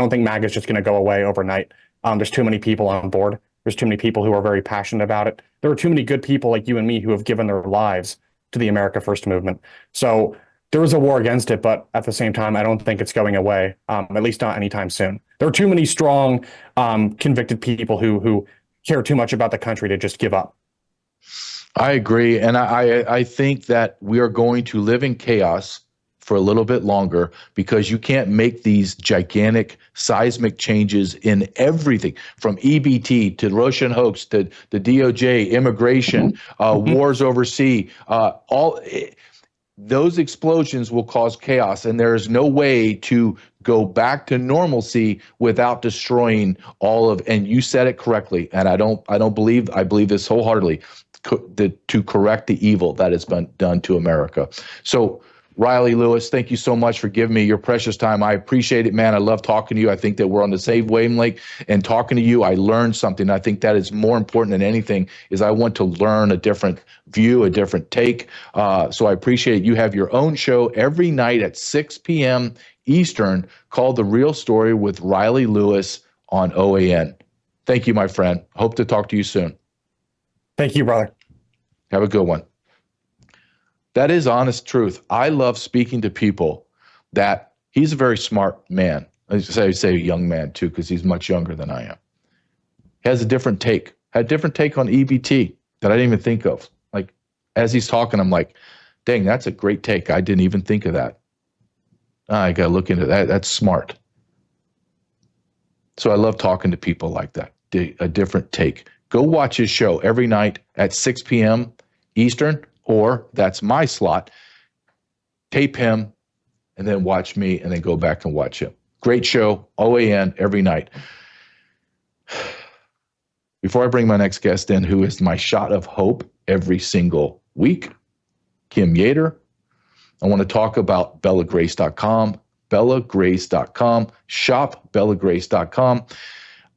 think MAGA is just going to go away overnight. There's too many people on board. There's too many people who are very passionate about it. There are too many good people like you and me who have given their lives to the America First movement. So there is a war against it, but at the same time, I don't think it's going away, at least not anytime soon. There are too many strong, convicted people who care too much about the country to just give up. I agree. And I think that we are going to live in chaos for a little bit longer because you can't make these gigantic seismic changes in everything from EBT to Russian hoax to the DOJ, immigration, wars overseas, those explosions will cause chaos, and there is no way to go back to normalcy without destroying all of, and you said it correctly, and I believe this wholeheartedly, to correct the evil that has been done to America. So Riley Lewis, thank you so much for giving me your precious time. I appreciate it, man. I love talking to you. I think that we're on the same wavelength, and talking to you, I learned something. I think that is more important than anything, is I want to learn a different view, a different take. So I appreciate it. You have your own show every night at 6 p.m. Eastern called The Real Story with Riley Lewis on OAN. Thank you, my friend. Hope to talk to you soon. Thank you, brother. Have a good one. That is honest truth. I love speaking to people that he's a very smart man. I say young man too, because he's much younger than I am. He has a different take. Had a different take on EBT that I didn't even think of. Like, as he's talking, I'm like, dang, that's a great take. I didn't even think of that. I got to look into that. That's smart. So I love talking to people like that. A different take. Go watch his show every night at 6 p.m. Eastern, or that's my slot. Tape him and then watch me, and then go back and watch him. Great show, OAN, every night. Before I bring my next guest in, who is my shot of hope every single week, Kim Yater, I want to talk about bellagrace.com, bellagrace.com, shop bellagrace.com.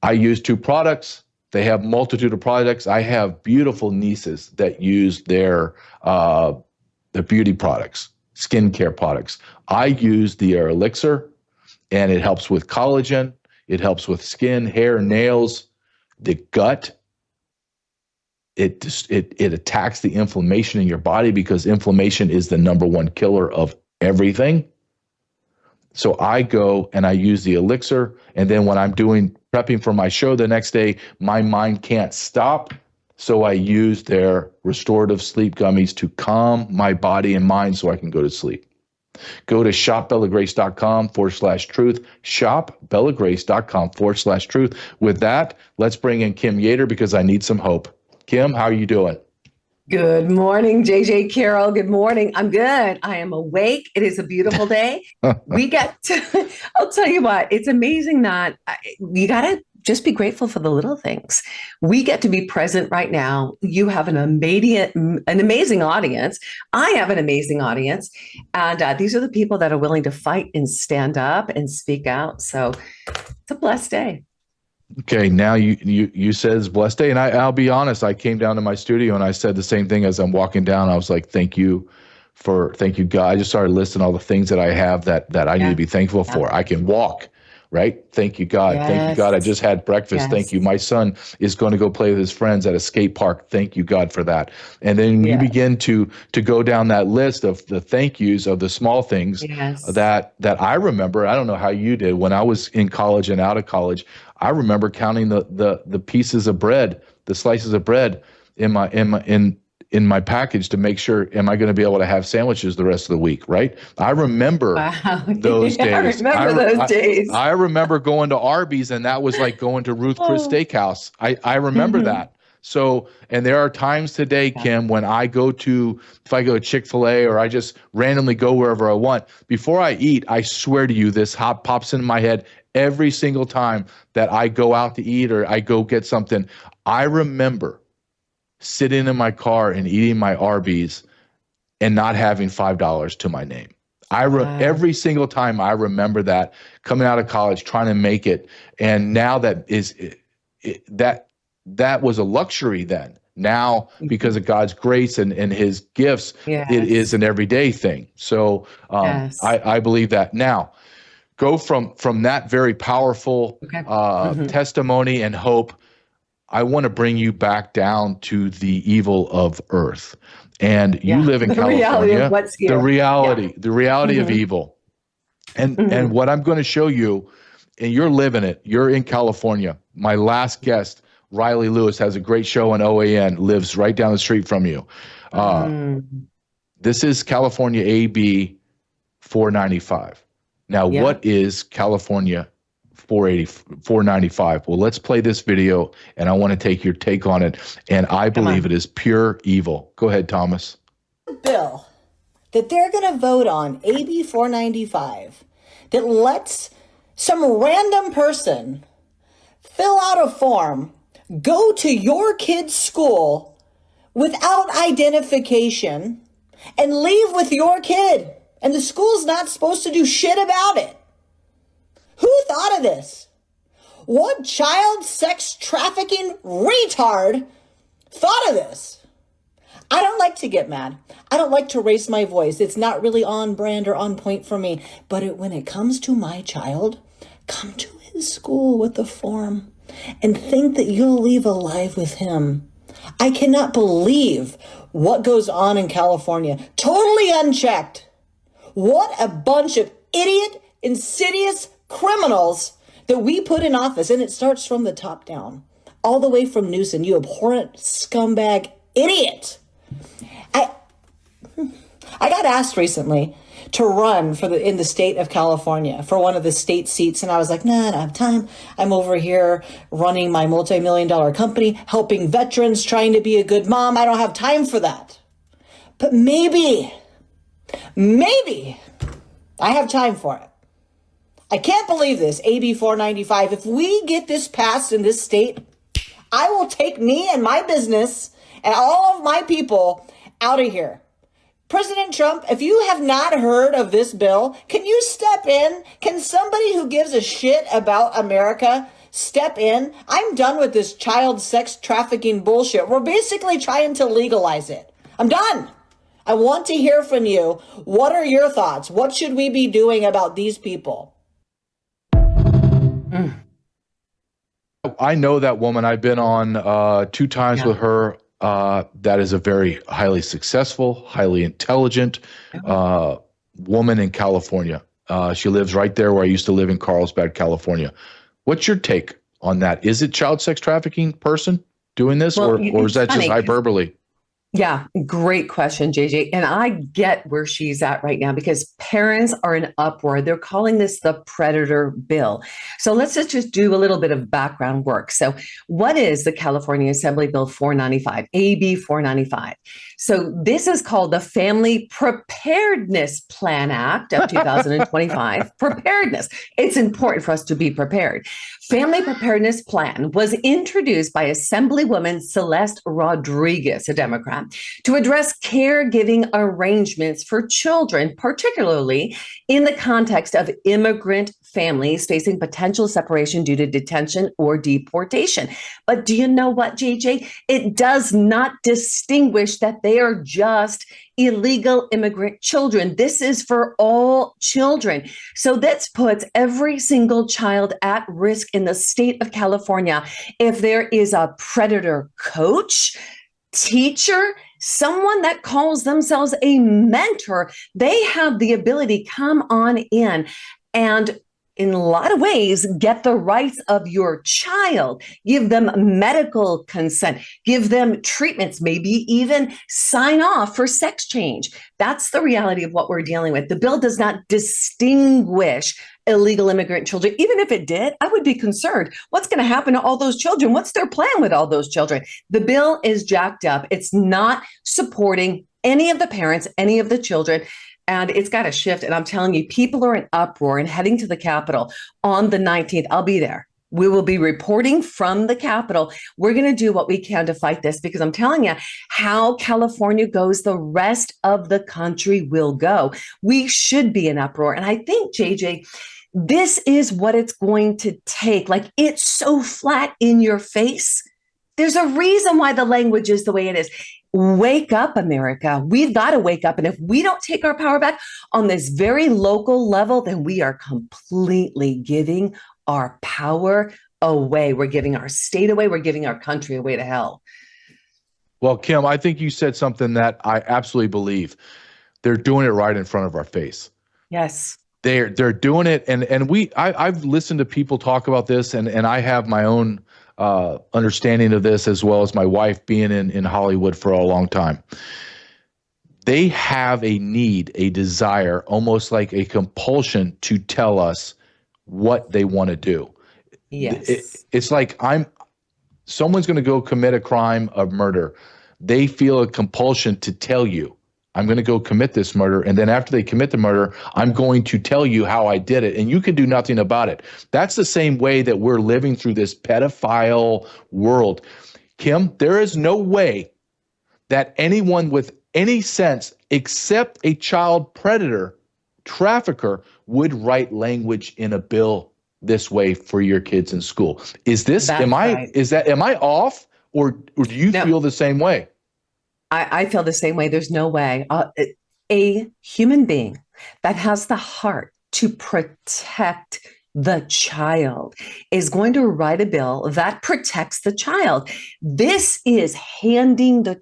I use 2 products. They have multitude of products. I have beautiful nieces that use their beauty products, skincare products. I use the elixir, and it helps with collagen. It helps with skin, hair, nails, the gut. It attacks the inflammation in your body, because inflammation is the #1 killer of everything. So I go and I use the elixir, and then when I'm prepping for my show the next day, my mind can't stop. So I use their restorative sleep gummies to calm my body and mind so I can go to sleep. Go to shopbellagrace.com/truth, shopbellagrace.com/truth. With that, let's bring in Kim Yater, because I need some hope. Kim, how are you doing? Good morning, JJ Carroll. Good morning. I'm good. I am awake. It is a beautiful day. I'll tell you what, it's amazing that you got to just be grateful for the little things. We get to be present right now. You have an amazing audience. I have an amazing audience. And these are the people that are willing to fight and stand up and speak out. So it's a blessed day. Okay, now you said it's a blessed day, and I'll be honest. I came down to my studio and I said the same thing as I'm walking down. I was like, "Thank you, God." I just started listing all the things that I have that I need to be thankful for. I can walk, right? Thank you, God. Yes. Thank you, God. I just had breakfast. Yes. Thank you. My son is going to go play with his friends at a skate park. Thank you, God, for that. And then you begin to go down that list of the thank yous of the small things that I remember. I don't know how you did when I was in college and out of college. I remember counting the pieces of bread, the slices of bread in my package to make sure, am I going to be able to have sandwiches the rest of the week, right? I remember those days. I remember going to Arby's, and that was like going to Ruth Chris Steakhouse. I remember that. So, and there are times today, Kim, when if I go to Chick-fil-A, or I just randomly go wherever I want, before I eat, I swear to you, this pops into my head every single time that I go out to eat or I go get something. I remember sitting in my car and eating my Arby's and not having $5 to my name. Every single time I remember that, coming out of college, trying to make it. And now that was a luxury then. Now, because of God's grace and his gifts, it is an everyday thing. So I believe that. Now, go from that very powerful testimony and hope. I want to bring you back down to the evil of earth. And you live in California. The reality of evil. And what I'm going to show you, and you're living it. You're in California. My last guest, Riley Lewis, has a great show on OAN, lives right down the street from you. This is California AB 495. Now, what is California 495? Well, let's play this video, and I want to take your take on it. And I believe it is pure evil. Go ahead, Thomas. Bill that they're going to vote on AB 495 that lets some random person fill out a form, go to your kid's school without identification, and leave with your kid, and the school's not supposed to do shit about it. Who thought of this? What child sex trafficking retard thought of this? I don't like to get mad. I don't like to raise my voice. It's not really on brand or on point for me. But when it comes to my child, come to his school with the form and think that you'll leave alive with him. I cannot believe what goes on in California. Totally unchecked. What a bunch of idiot, insidious criminals that we put in office. And it starts from the top down, all the way from Newsom, you abhorrent scumbag idiot. I got asked recently to run in the state of California for one of the state seats. And I was like, nah, I don't have time. I'm over here running my multi-million-dollar company, helping veterans, trying to be a good mom. I don't have time for that. But maybe I have time for it. I can't believe this, AB 495. If we get this passed in this state, I will take me and my business and all of my people out of here. President Trump, if you have not heard of this bill, can you step in? Can somebody who gives a shit about America step in? I'm done with this child sex trafficking bullshit. We're basically trying to legalize it. I'm done. I want to hear from you. What are your thoughts? What should we be doing about these people? I know that woman. I've been on 2 times with her. That is a very highly successful, highly intelligent woman in California. She lives right there where I used to live in Carlsbad, California. What's your take on that? Is it child sex trafficking person doing this, or is that just hyperbole? Yeah, great question, JJ. And I get where she's at right now because parents are in uproar. They're calling this the predator bill. So let's just do a little bit of background work. So what is the California Assembly Bill 495, AB 495? So this is called the Family Preparedness Plan Act of 2025. Preparedness. It's important for us to be prepared. Family Preparedness Plan was introduced by Assemblywoman Celeste Rodriguez, a Democrat, to address caregiving arrangements for children, particularly in the context of immigrant families facing potential separation due to detention or deportation. But do you know what, JJ? It does not distinguish that they are just illegal immigrant children. This is for all children. So this puts every single child at risk in the state of California if there is a predator coach, teacher, someone that calls themselves a mentor. They have the ability to come on in and in a lot of ways, get the rights of your child, give them medical consent, give them treatments, maybe even sign off for sex change. That's the reality of what we're dealing with. The bill does not distinguish illegal immigrant children. Even if it did, I would be concerned. What's going to happen to all those children? What's their plan with all those children? The bill is jacked up. It's not supporting any of the parents, any of the children. And it's got to shift. And I'm telling you, people are in uproar and heading to the Capitol on the 19th. I'll be there. We will be reporting from the Capitol. We're going to do what we can to fight this because I'm telling you, how California goes, the rest of the country will go. We should be in uproar. And I think, JJ, this is what it's going to take. Like, it's so flat in your face. There's a reason why the language is the way it is. Wake up, America. We've got to wake up. And if we don't take our power back on this very local level, then we are completely giving our power away. We're giving our state away. We're giving our country away to hell. Well, Kim, I think you said something that I absolutely believe. They're doing it right in front of our face. Yes. They're doing it. And I've listened to people talk about this, and I have my own understanding of this, as well as my wife being in Hollywood for a long time. They have a need, a desire, almost like a compulsion to tell us what they want to do. Yes. It's like someone's going to go commit a crime of murder. They feel a compulsion to tell you I'm going to go commit this murder. And then after they commit the murder, I'm going to tell you how I did it. And you can do nothing about it. That's the same way that we're living through this pedophile world. Kim, there is no way that anyone with any sense except a child predator trafficker would write language in a bill this way for your kids in school. Is this, am I off, or do you feel the same way? I feel the same way. There's no way a human being that has the heart to protect the child is going to write a bill that protects the child. This is handing the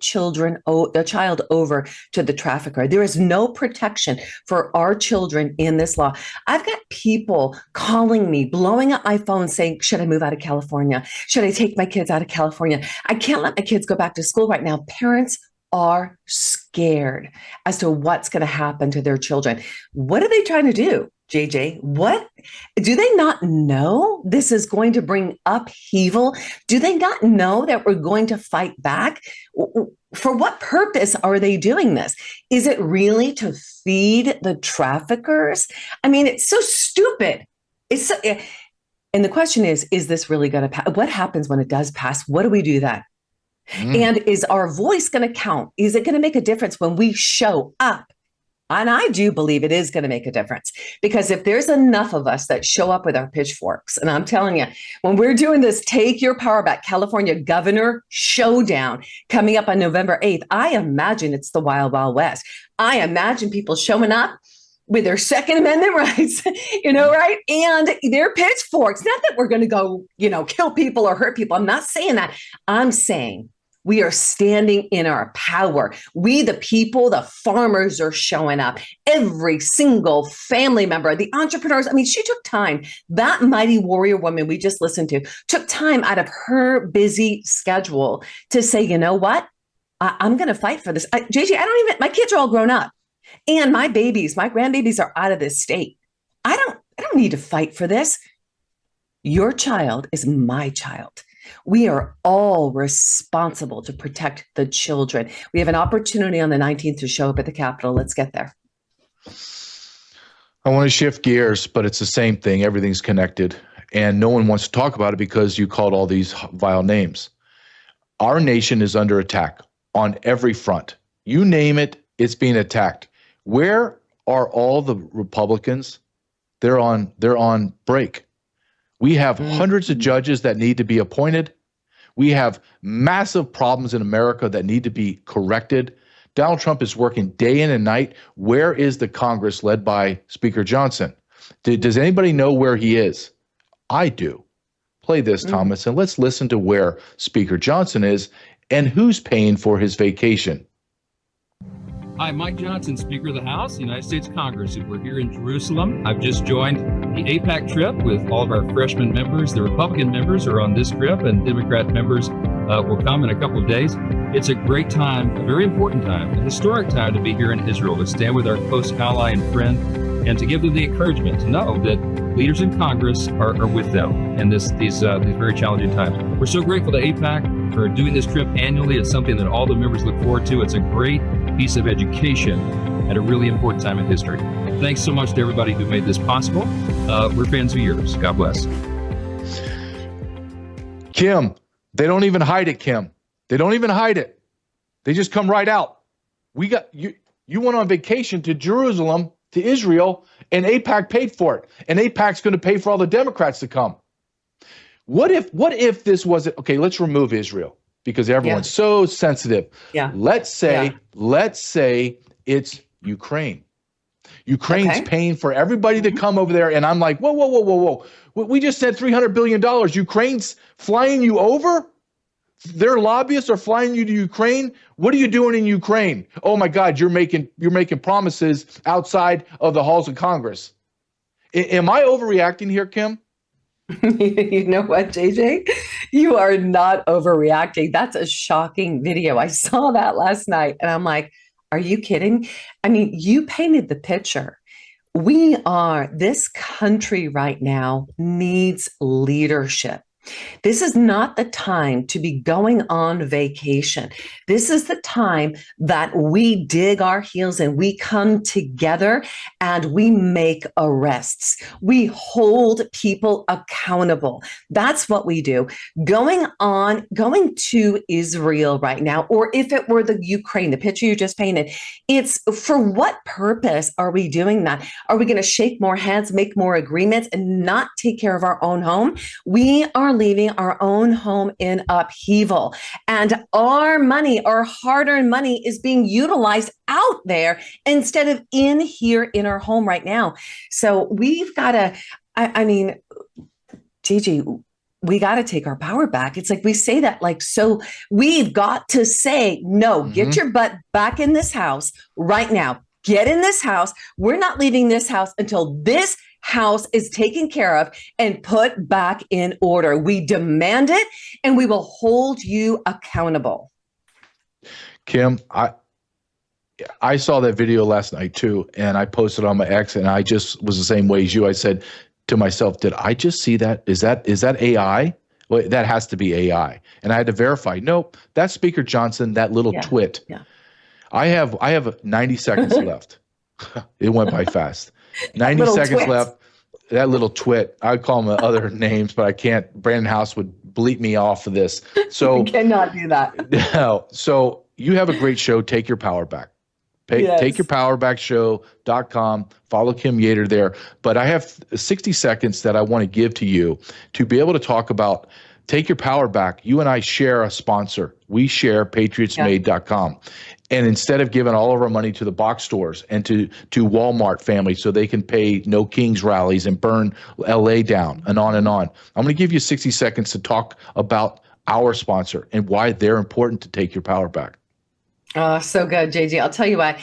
child over to the trafficker. There is no protection for our children in this law. I've got people calling me, blowing up my phone saying, should I move out of California? Should I take my kids out of California? I can't let my kids go back to school right now. Parents are scared as to what's going to happen to their children. What are they trying to do, JJ? What do they not know? This is going to bring upheaval. Do they not know that we're going to fight back? For what purpose are they doing this? Is it really to feed the traffickers? I mean, it's so stupid. It's so, and the question is this really going to pass? What happens when it does pass? What do we do then? And is our voice going to count? Is it going to make a difference when we show up? And I do believe it is going to make a difference, because if there's enough of us that show up with our pitchforks, and I'm telling you, when we're doing this Take Your Power Back California Governor Showdown coming up on November 8th, I imagine it's the Wild Wild West. I imagine people showing up with their Second Amendment rights, right? And their pitchforks. Not that we're going to go, kill people or hurt people. I'm not saying that. I'm saying we are standing in our power. We, the people, the farmers are showing up. Every single family member, the entrepreneurs. I mean, she took time. That mighty warrior woman we just listened to took time out of her busy schedule to say, you know what? I'm going to fight for this. JJ, my kids are all grown up. And my grandbabies are out of this state. I don't need to fight for this. Your child is my child. We are all responsible to protect the children. We have an opportunity on the 19th to show up at the Capitol. Let's get there. I want to shift gears, but it's the same thing. Everything's connected. And no one wants to talk about it because you called all these vile names. Our nation is under attack on every front. You name it, it's being attacked. Where are all the Republicans? They're on break. We have hundreds of judges that need to be appointed. We have massive problems in America that need to be corrected. Donald Trump is working day in and night. Where is the Congress led by Speaker Johnson? Does anybody know where he is? I do. Play this, Thomas, and let's listen to where Speaker Johnson is and who's paying for his vacation. Hi, Mike Johnson, Speaker of the House, United States Congress. We're here in Jerusalem. I've just joined the AIPAC trip with all of our freshman members. The Republican members are on this trip, and Democrat members will come in a couple of days. It's a great time, a very important time, a historic time to be here in Israel, to stand with our close ally and friend, and to give them the encouragement to know that leaders in Congress are with them in these very challenging times. We're so grateful to AIPAC for doing this trip annually. It's something that all the members look forward to. It's a great piece of education at a really important time in history. Thanks so much to everybody who made this possible. We're fans of yours. God bless. Kim, they don't even hide it, Kim. They don't even hide it. They just come right out. We got you. You went on vacation to Jerusalem, to Israel, and AIPAC paid for it. And AIPAC's going to pay for all the Democrats to come. What if this wasn't, okay, let's remove Israel because everyone's so sensitive. Yeah. Let's say it's Ukraine. Ukraine's paying for everybody to come over there. And I'm like, whoa. We just said $300 billion. Ukraine's flying you over? Their lobbyists are flying you to Ukraine. What are you doing in Ukraine? Oh my God, you're making promises outside of the halls of Congress. Am I overreacting here, Kim? You know what, JJ? You are not overreacting. That's a shocking video. I saw that last night and I'm like, are you kidding? I mean, you painted the picture. This country right now needs leadership. This is not the time to be going on vacation. This is the time that we dig our heels in. We come together and we make arrests. We hold people accountable. That's what we do. Going to Israel right now, or if it were the Ukraine, the picture you just painted, it's for what purpose are we doing that? Are we going to shake more heads, make more agreements, and not take care of our own home? We are leaving our own home in upheaval. And our money, our hard-earned money, is being utilized out there instead of in here in our home right now. So we've got to, I mean, Gigi, we got to take our power back. It's like we say that like, so we've got to say, no, get your butt back in this house right now. Get in this house. We're not leaving this house until this house is taken care of and put back in order. We demand it, and we will hold you accountable. Kim, I saw that video last night too, and I posted on my X, and I just was the same way as you. I said to myself, did I just see that? Is that AI? Well, that has to be AI. And I had to verify. Nope, that's Speaker Johnson, that little twit. Yeah. I have 90 seconds left. It went by fast. 90 seconds twit. left. That little twit. I would call him other names, but I can't. Brandon House would bleep me off of this. So you cannot do that. No. So you have a great show. Take your power back. TakeYourPowerBackShow.com. Follow Kim Yater there. But I have 60 seconds that I want to give to you to be able to talk about Take Your Power Back. You and I share a sponsor. We share patriotsmade.com. And instead of giving all of our money to the box stores and to Walmart family so they can pay No Kings rallies and burn LA down and on, I'm going to give you 60 seconds to talk about our sponsor and why they're important to take your power back. Oh, so good, JJ. I'll tell you what,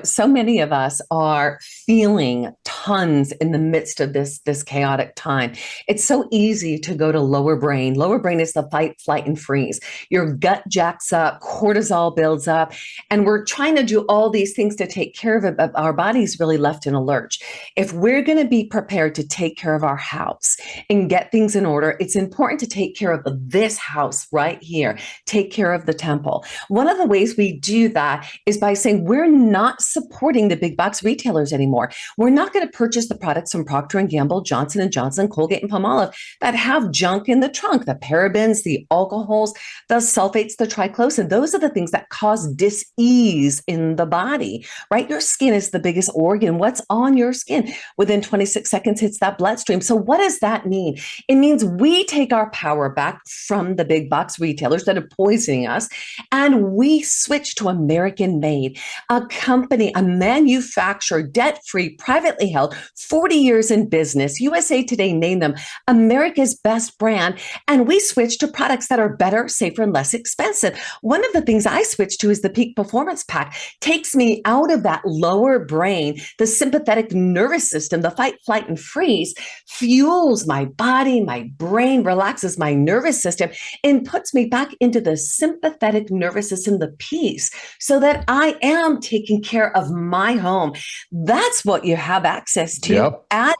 so many of us are feeling tons in the midst of this chaotic time. It's so easy to go to lower brain. Lower brain is the fight, flight, and freeze. Your gut jacks up, cortisol builds up, and we're trying to do all these things to take care of it, but our body's really left in a lurch. If we're going to be prepared to take care of our house and get things in order, it's important to take care of this house right here. Take care of the temple. One of the ways we do that is by saying we're not supporting the big box retailers anymore. We're not going to purchase the products from Procter & Gamble, Johnson & Johnson, Colgate, and Palmolive that have junk in the trunk, the parabens, the alcohols, the sulfates, the triclosan. Those are the things that cause dis-ease in the body, right? Your skin is the biggest organ. What's on your skin? Within 26 seconds, hits that bloodstream. So what does that mean? It means we take our power back from the big box retailers that are poisoning us, and we switch to American made, a company, a manufacturer, debt-free, privately held, 40 years in business. USA Today named them America's best brand. And we switch to products that are better, safer, and less expensive. One of the things I switch to is the Peak Performance Pack. Takes me out of that lower brain, the sympathetic nervous system, the fight, flight, and freeze, fuels my body, my brain, relaxes my nervous system, and puts me back into the sympathetic nervous system, the peace, so that I am taking care of my home. That's what you have access to at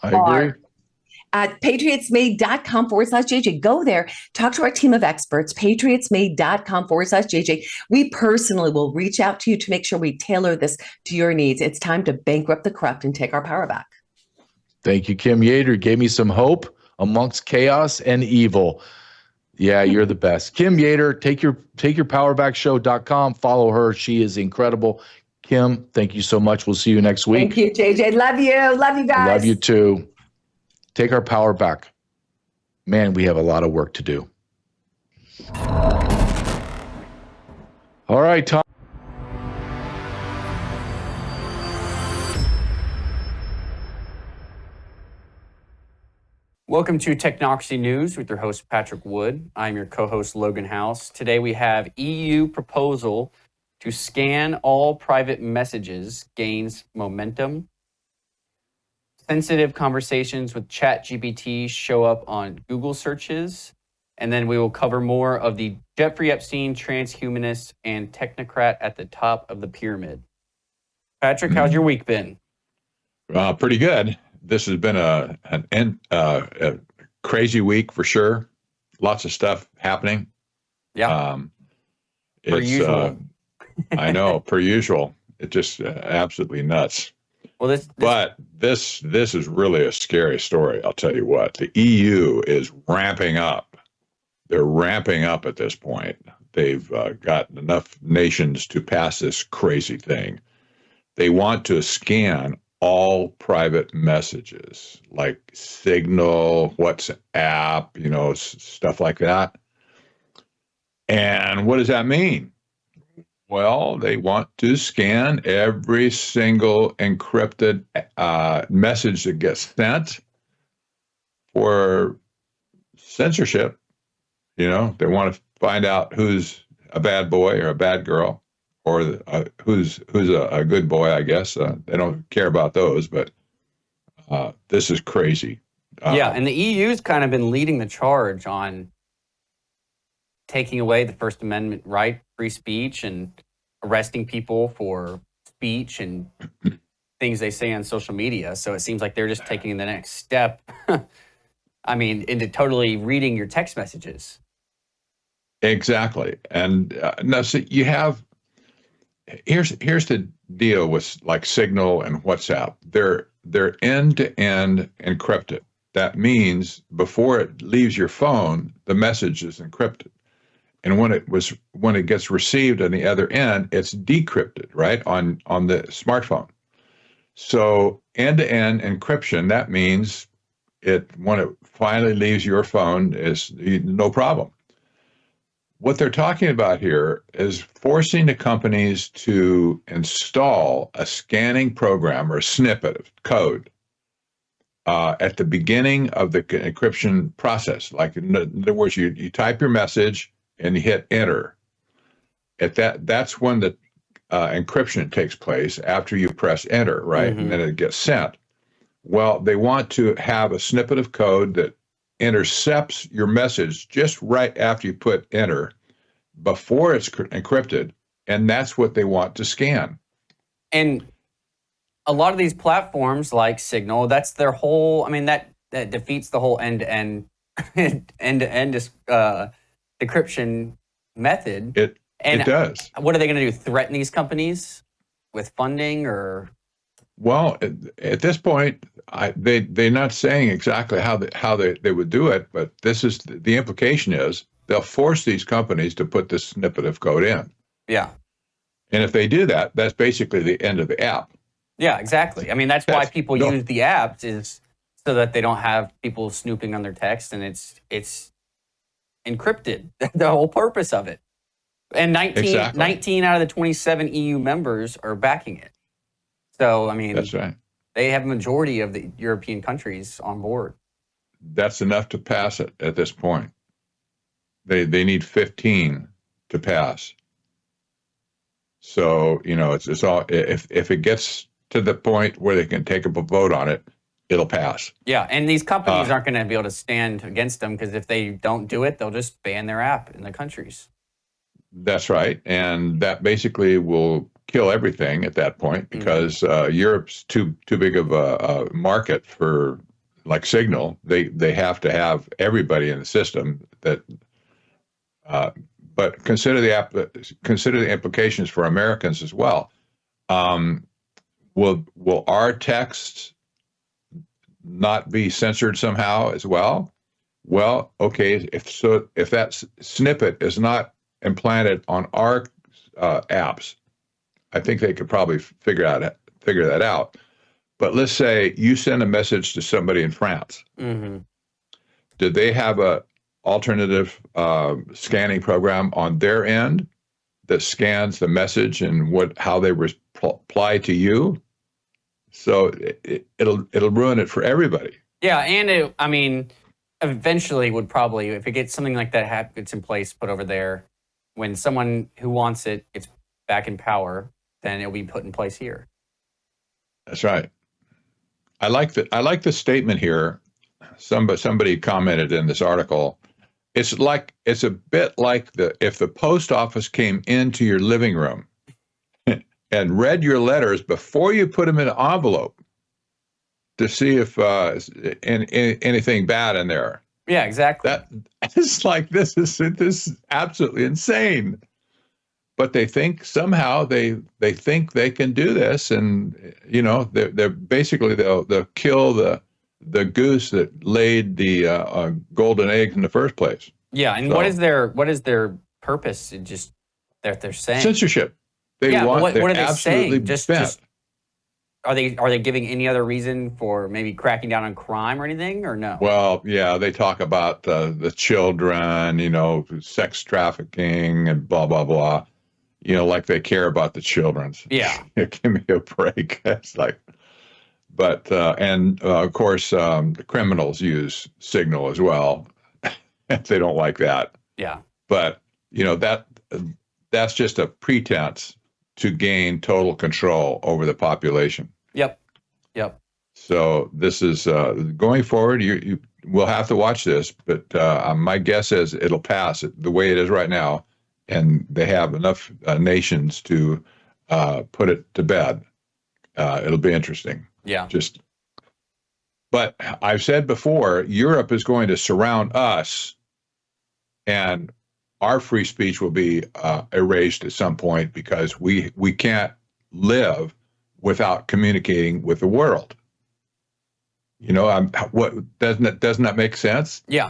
patriotsmade.com/JJ. Go there, talk to our team of experts, patriotsmade.com/JJ. We personally will reach out to you to make sure we tailor this to your needs. It's time to bankrupt the corrupt and take our power back. Thank you, Kim Yater. Gave me some hope amongst chaos and evil. Yeah, you're the best. Kim Yater, takeyourpowerbackshow.com. Follow her. She is incredible. Kim, thank you so much. We'll see you next week. Thank you, JJ. Love you. Love you guys. Love you too. Take our power back. Man, we have a lot of work to do. All right, Tom. Welcome to Technocracy News with your host, Patrick Wood. I'm your co-host, Logan House. Today we have EU proposal to scan all private messages gains momentum. Sensitive conversations with ChatGPT show up on Google searches. And then we will cover more of the Jeffrey Epstein, transhumanist, and technocrat at the top of the pyramid. Patrick, how's your week been? Pretty good. This has been a crazy week for sure. lots of stuff happening. Yeah. Per It's usual. I know, per usual. It's just absolutely nuts. Well, but this is really a scary story. I'll tell you what. The EU is ramping up. They're ramping up at this point. They've got enough nations to pass this crazy thing. They want to scan all private messages like Signal, WhatsApp, you know, stuff like that. And what does that mean? Well, they want to scan every single encrypted message that gets sent for censorship. You know, they want to find out who's a bad boy or a bad girl, or who's a good boy, I guess. They don't care about those, but this is crazy. Yeah, and the EU's kind of been leading the charge on taking away the First Amendment right, free speech, and arresting people for speech and things they say on social media. So it seems like they're just taking the next step, I mean, into totally reading your text messages. Exactly. And now, so you have, here's the deal with like Signal and WhatsApp. They're end-to-end encrypted. That means before it leaves your phone, the message is encrypted. And when it gets received on the other end, it's decrypted, right, on the smartphone. So end-to-end encryption, that means when it finally leaves your phone is no problem. What they're talking about here is forcing the companies to install a scanning program or a snippet of code at the beginning of the encryption process. Like in other words, you type your message and you hit enter. That's when the encryption takes place, after you press enter, right? Mm-hmm. And then it gets sent. Well, they want to have a snippet of code that intercepts your message just right after you put enter, before it's encrypted, and that's what they want to scan. And a lot of these platforms like Signal, that's their whole, I mean, that defeats the whole end-to-end decryption method. It does. What are they going to do? Threaten these companies with funding or? Well, at this point, they're not saying exactly how they would do it, but this is the implication is they'll force these companies to put this snippet of code in. Yeah. And if they do that, that's basically the end of the app. Yeah, exactly. I mean, that's why people use the apps, is so that they don't have people snooping on their text, and it's encrypted. The whole purpose of it. And 19 out of the 27 EU members are backing it. So, I mean, that's right. They have a majority of the European countries on board. That's enough to pass it at this point. They need 15 to pass. So, you know, it's all, if it gets to the point where they can take up a vote on it, it'll pass. Yeah, and these companies aren't going to be able to stand against them, because if they don't do it, they'll just ban their app in the countries. That's right. And that basically will kill everything at that point, because Europe's too big of a market for like Signal. They have to have everybody in the system that. But consider the implications for Americans as well. Will our texts not be censored somehow as well? Well, okay, if that snippet is not implanted on our apps, I think they could probably figure that out. But let's say you send a message to somebody in France. Mm-hmm. Did they have a alternative scanning program on their end that scans the message and how they reply to you? So it'll ruin it for everybody. Yeah, and I mean, eventually would probably, if it gets something like that gets in place, put over there, when someone who wants it gets back in power, then it'll be put in place here. That's right. I like the statement here. Somebody commented in this article. It's a bit like if the post office came into your living room and read your letters before you put them in an envelope to see if anything bad in there. Yeah, exactly. That it's like this is absolutely insane. But they think somehow they think they can do this, and they're basically they'll kill the goose that laid the golden egg in the first place. Yeah, and So- what is their purpose? It just that they're saying Censorship. They yeah, want. but what are they absolutely saying? Just are they giving any other reason for maybe cracking down on crime or anything, or no? Well, yeah, they talk about the children, sex trafficking and blah blah blah. Like they care about the children. Yeah. Give me a break. It's like, but of course, the criminals use Signal as well. They don't like that. Yeah. But that's just a pretense to gain total control over the population. Yep. So this is going forward. You will have to watch this, but my guess is it'll pass the way it is right now, and they have enough nations to put it to bed. It'll be interesting. Yeah. But I've said before, Europe is going to surround us, and our free speech will be erased at some point because we can't live without communicating with the world. What doesn't that make sense? Yeah.